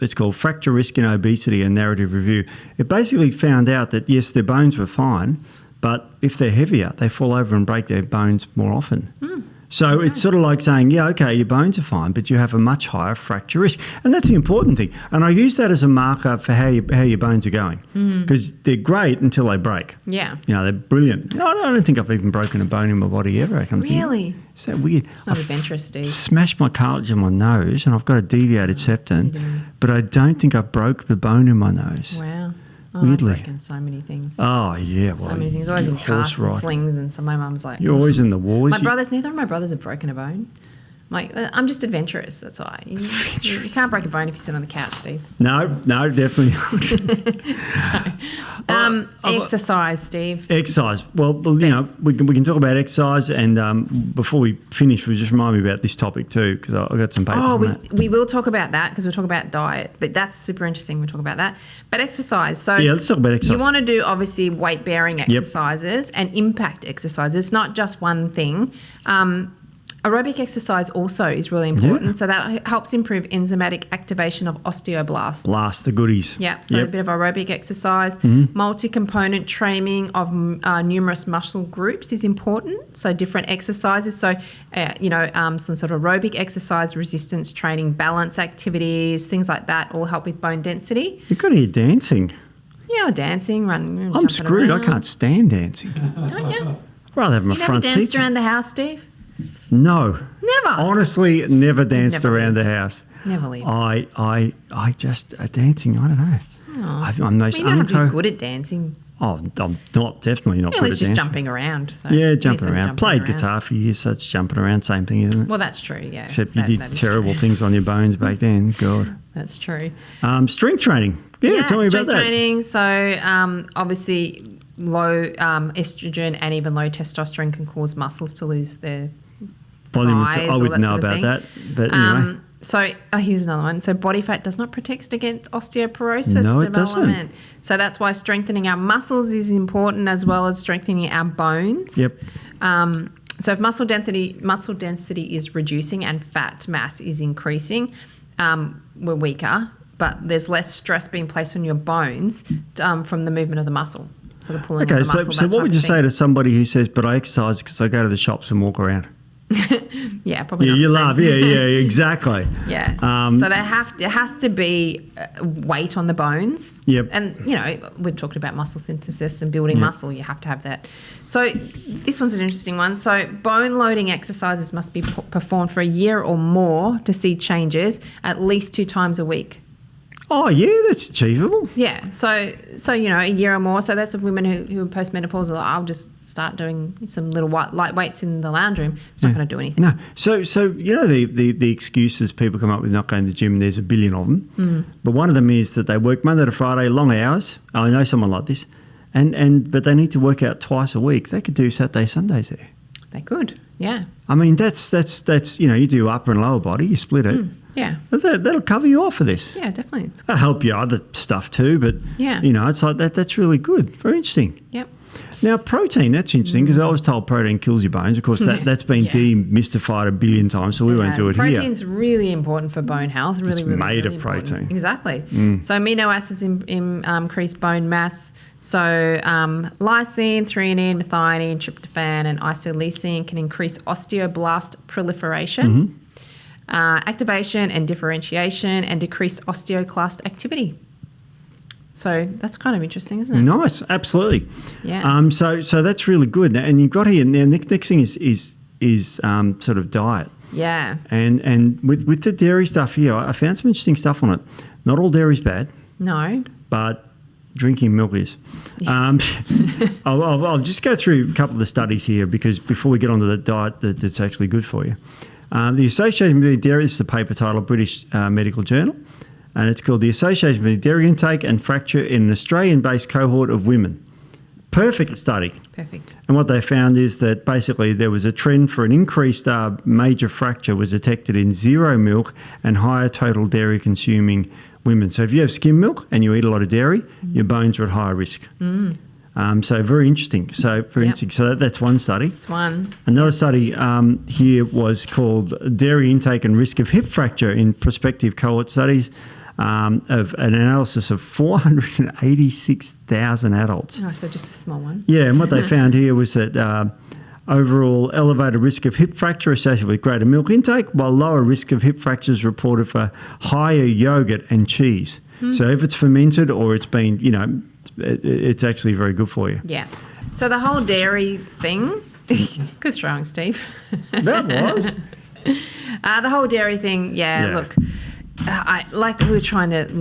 it's called Fracture Risk in Obesity, a Narrative Review. It basically found out that yes, their bones were fine, but if they're heavier, they fall over and break their bones more often. So it's sort of like saying, yeah, okay, your bones are fine, but you have a much higher fracture risk. And that's the important thing. And I use that as a marker for how your bones are going because they're great until they break. Yeah. They're brilliant. I don't think I've even broken a bone in my body ever. Really? Is that weird? It's not adventurous, Steve. Smashed my cartilage in my nose and I've got a deviated septum, but I don't think I broke the bone in my nose. Wow. Weirdly. I've broken so many things. Oh, yeah. So many things. Always in casts and slings, and so my mum's like... You're always in the wars. Neither of my brothers have broken a bone. I'm just adventurous, that's why. You can't break a bone if you sit on the couch, Steve. No, definitely not. Exercise, Steve. Exercise. Well, we can talk about exercise, and before we finish, just remind me about this topic too, because I've got some papers on that. We will talk about that because we'll talk about diet, but that's super interesting. We'll talk about that. But exercise. So yeah, let's talk about exercise. You want to do obviously weight-bearing exercises and impact exercises. It's not just one thing. Aerobic exercise also is really important. Yeah. So that helps improve enzymatic activation of osteoblasts. The goodies. Yeah, so a bit of aerobic exercise. Multi-component training of numerous muscle groups is important. So different exercises. So, some sort of aerobic exercise, resistance training, balance activities, things like that all help with bone density. You've got to hear dancing. Yeah, dancing, running. I'm screwed. Around. I can't stand dancing. Don't you? I'd rather have my front teeth. You never danced around the house, Steve? No. Never? Honestly, never danced around the house. Never lived. I just, dancing, I don't know. Oh. I'm most you don't have to be good at dancing. Oh, I'm definitely not good at dancing. It's just jumping around. So jumping around. Played guitar for years, so it's jumping around, same thing, isn't it? Well, that's true, yeah. Except you did terrible things on your bones back then, God. That's true. Strength training. Yeah, tell me about that. Strength training, so obviously low estrogen and even low testosterone can cause muscles to lose their size. I wouldn't know about that, but anyway. So here's another one. So body fat does not protect against osteoporosis development. It doesn't. So that's why strengthening our muscles is important as well as strengthening our bones. Yep. So if muscle density is reducing and fat mass is increasing, we're weaker, but there's less stress being placed on your bones from the movement of the muscle. So the pulling of the muscle. So what would you say to somebody who says, but I exercise because I go to the shops and walk around? Yeah, probably not. You laugh. Yeah, exactly. Yeah. So there has to be weight on the bones. Yep. And, we've talked about muscle synthesis and building muscle. You have to have that. So this one's an interesting one. So bone loading exercises must be performed for a year or more to see changes at least 2 times a week. Oh, yeah, that's achievable. Yeah. So a year or more. So that's of women who are postmenopausal. I'll just start doing some little light weights in the lounge room. It's not going to do anything. No. So the excuses people come up with not going to the gym, there's a billion of them. But one of them is that they work Monday to Friday, long hours. I know someone like this. But they need to work out twice a week. They could do Saturday, Sundays there. They could, yeah. I mean, that's you do upper and lower body, you split it. Yeah. That'll cover you off for this. Yeah, definitely. It'll help your other stuff too, but, it's like that's really good. Very interesting. Yep. Now, protein, that's interesting because I was told protein kills your bones. Of course, that's been demystified a billion times, so we won't do it here. Protein's really important for bone health. Really, it's made of protein. Important. Exactly. So amino acids increase bone mass. So lysine, threonine, methionine, tryptophan, and isoleucine can increase osteoblast proliferation, activation and differentiation, and decreased osteoclast activity. So that's kind of interesting, isn't it? Nice, absolutely. Yeah. So that's really good. And you've got here now. Next thing is sort of diet. Yeah. And with the dairy stuff here, I found some interesting stuff on it. Not all dairy's bad. No. But drinking milk is. Yes. I'll just go through a couple of the studies here because before we get onto the diet that's actually good for you. The Association between Dairy. This is the paper title, British Medical Journal. And it's called The Association between Dairy Intake and Fracture in an Australian-based cohort of women. Perfect study. Perfect. And what they found is that basically there was a trend for an increased major fracture was detected in zero milk and higher total dairy consuming women. So if you have skim milk and you eat a lot of dairy, your bones are at higher risk. So very interesting. So that's one study. That's one. Another study here was called Dairy Intake and Risk of Hip Fracture in Prospective Cohort Studies. Of an analysis of 486,000 adults. Oh, so just a small one. Yeah, and what they found here was that overall elevated risk of hip fracture associated with greater milk intake, while lower risk of hip fractures reported for higher yogurt and cheese. So if it's fermented or it's been, it's actually very good for you. Yeah. So the whole dairy thing, good throwing, Steve. That was. The whole dairy thing, look. We were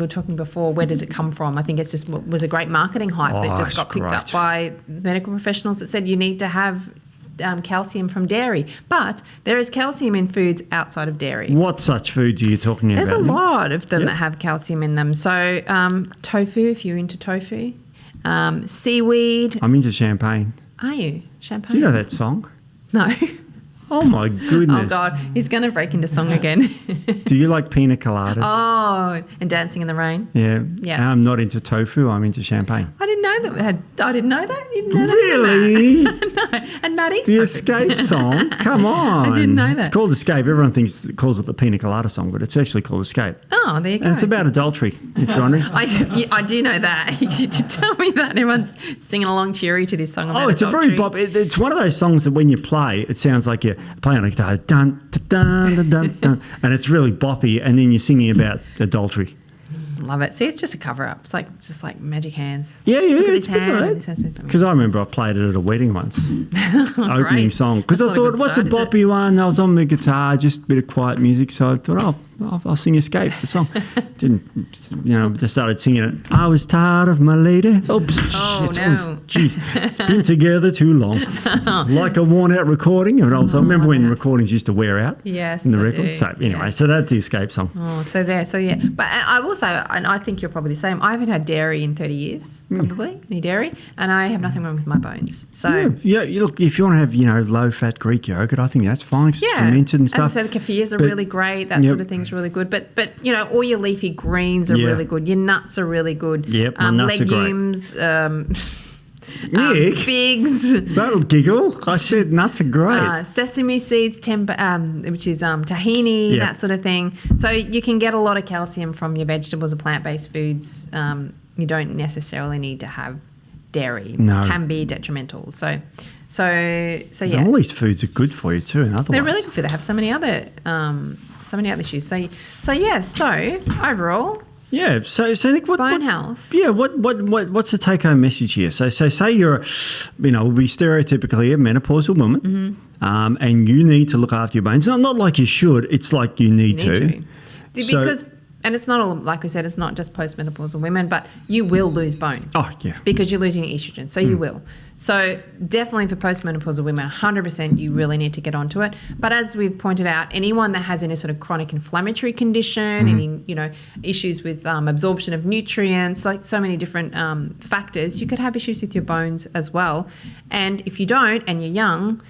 talking before, where does it come from? I think it's just was a great marketing hype that just got picked up by medical professionals that said you need to have calcium from dairy. But there is calcium in foods outside of dairy. What such foods are you talking about? There's a lot of them that have calcium in them. So tofu, if you're into tofu. Seaweed. I'm into champagne. Are you? Champagne? Do you know that song? No. Oh, my goodness. Oh, God. He's going to break into song again. Do you like pina coladas? Oh, and Dancing in the Rain? Yeah. Yeah. I'm not into tofu. I'm into champagne. I didn't know that. I didn't know that. You didn't know really? That? No. And Matt eats the tofu. Escape song? Come on. I didn't know that. It's called Escape. Everyone calls it the pina colada song, but it's actually called Escape. Oh, there you go. And it's about adultery, if you're wondering. I do know that. You did tell me that. Everyone's singing along cheery to this song about adultery. It's a very pop. It's one of those songs that when you play, it sounds like you're playing on a guitar, dun, dun, dun, dun, dun, and it's really boppy, and then you're singing about adultery. Love it. See, it's just a cover-up. It's just like Magic Hands. Yeah. Look at it's his hand. Because I remember I played it at a wedding once. Opening song. Because I thought, what's a boppy one? I was on the guitar, just a bit of quiet music. So I thought, I'll sing Escape, the song. Just started singing it. I was tired of my lady. Oops. Oh, no. Geez, it's been together too long. Like a worn-out recording of an old song. Remember when recordings used to wear out? Yes, in the I record? do. So anyway, so that's the Escape song. Oh, so yeah. But I will say, and I think you're probably the same, I haven't had dairy in 30 years, probably, any dairy, and I have nothing wrong with my bones. So look, if you want to have, low-fat Greek yogurt, I think that's fine. It's fermented and stuff. As I said, keffirs are really great. That sort of thing's really good. But all your leafy greens are really good. Your nuts are really good. Yep, my nuts legumes, are great. figs. That'll giggle. I said nuts are great. Sesame seeds, which is tahini, that sort of thing. So you can get a lot of calcium from your vegetables or plant-based foods. You don't necessarily need to have dairy. No. It can be detrimental. So yeah. All these foods are good for you too. In other They're ways. really good for you. They have so many other issues. So overall. Yeah. So Nic, bone health. Yeah. What's the take-home message here? So say you're, we'll be stereotypically a menopausal woman, and you need to look after your bones. Not like you should. It's like you need to. Because. And it's not all, like we said, it's not just postmenopausal women, but you will lose bone. Oh, yeah. Because you're losing your estrogen, so you will. So definitely for postmenopausal women, 100% you really need to get onto it. But as we've pointed out, anyone that has any sort of chronic inflammatory condition, any issues with absorption of nutrients, like so many different factors, you could have issues with your bones as well. And if you don't, and you're young,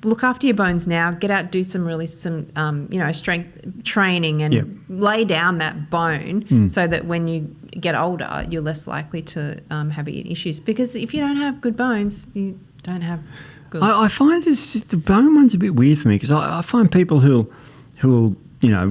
look after your bones now. Get out, do some strength training, and lay down that bone so that when you get older, you're less likely to have issues. Because if you don't have good bones, you don't have good. I find the bone one's a bit weird for me because I find people who will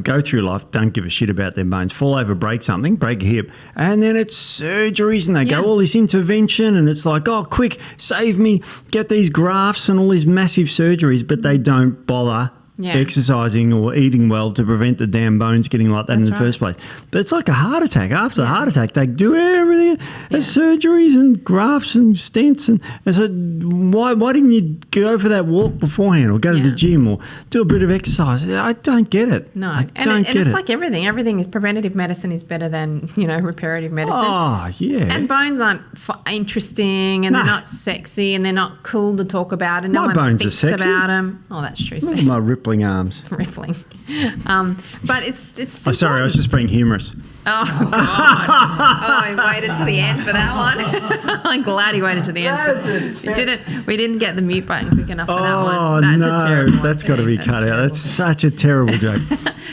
go through life, don't give a shit about their bones, fall over, break a hip, and then it's surgeries and they go all this intervention and it's like, oh, quick, save me, get these grafts and all these massive surgeries, but they don't bother exercising or eating well to prevent the damn bones getting like that in the first place. But it's like a heart attack. After the heart attack, they do everything, surgeries and grafts and stents. And so why didn't you go for that walk beforehand or go to the gym or do a bit of exercise? I don't get it. No, I don't get it. And it's like everything. Everything is preventative medicine is better than, reparative medicine. Oh, yeah. And bones aren't interesting and they're not sexy and they're not cool to talk about and no one thinks about them. Oh, that's true. Look at my rippling arms. Rippling. But it's sorry, I was just being humorous. Oh, God. Oh, he waited to the end for that one. I'm glad he waited to the end. We didn't get the mute button quick enough for that one. That's a terrible one. That's got to be cut out. That's such a terrible joke.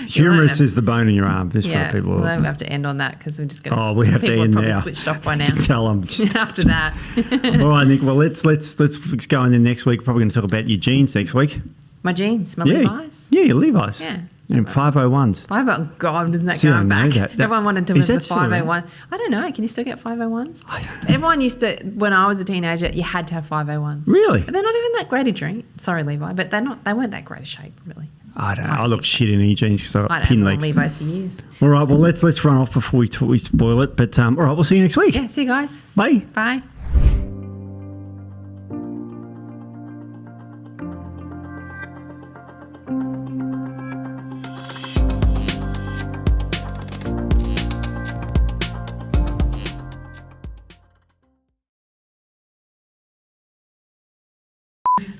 Humorous is the bone in your arm. Just for people. We'll have to end on that because we're just going to. Oh, we have to end now. People have probably switched off by now. Tell them. After that. All right, Nic. Well, let's go in there next week. We're probably going to talk about your jeans next week. My jeans, my Levi's? Yeah, your Levi's. Yeah. And 501s. God, isn't that going back? Everyone wanted to wear the 501. I don't know. Can you still get 501s? I don't know. Everyone used to, when I was a teenager, you had to have 501s. Really? But they're not even that great a drink. Sorry, Levi, but they weren't that great a shape, really. I don't know. I look shit in e-jeans because I've got pin legs. I've Levi's for years. All right, well, let's run off before we spoil it. But all right, we'll see you next week. Yeah, see you guys. Bye. Bye.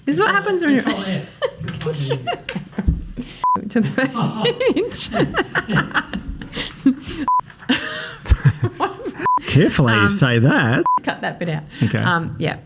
This is what happens when you're to the page. Carefully you say that. Cut that bit out. Okay. Yeah.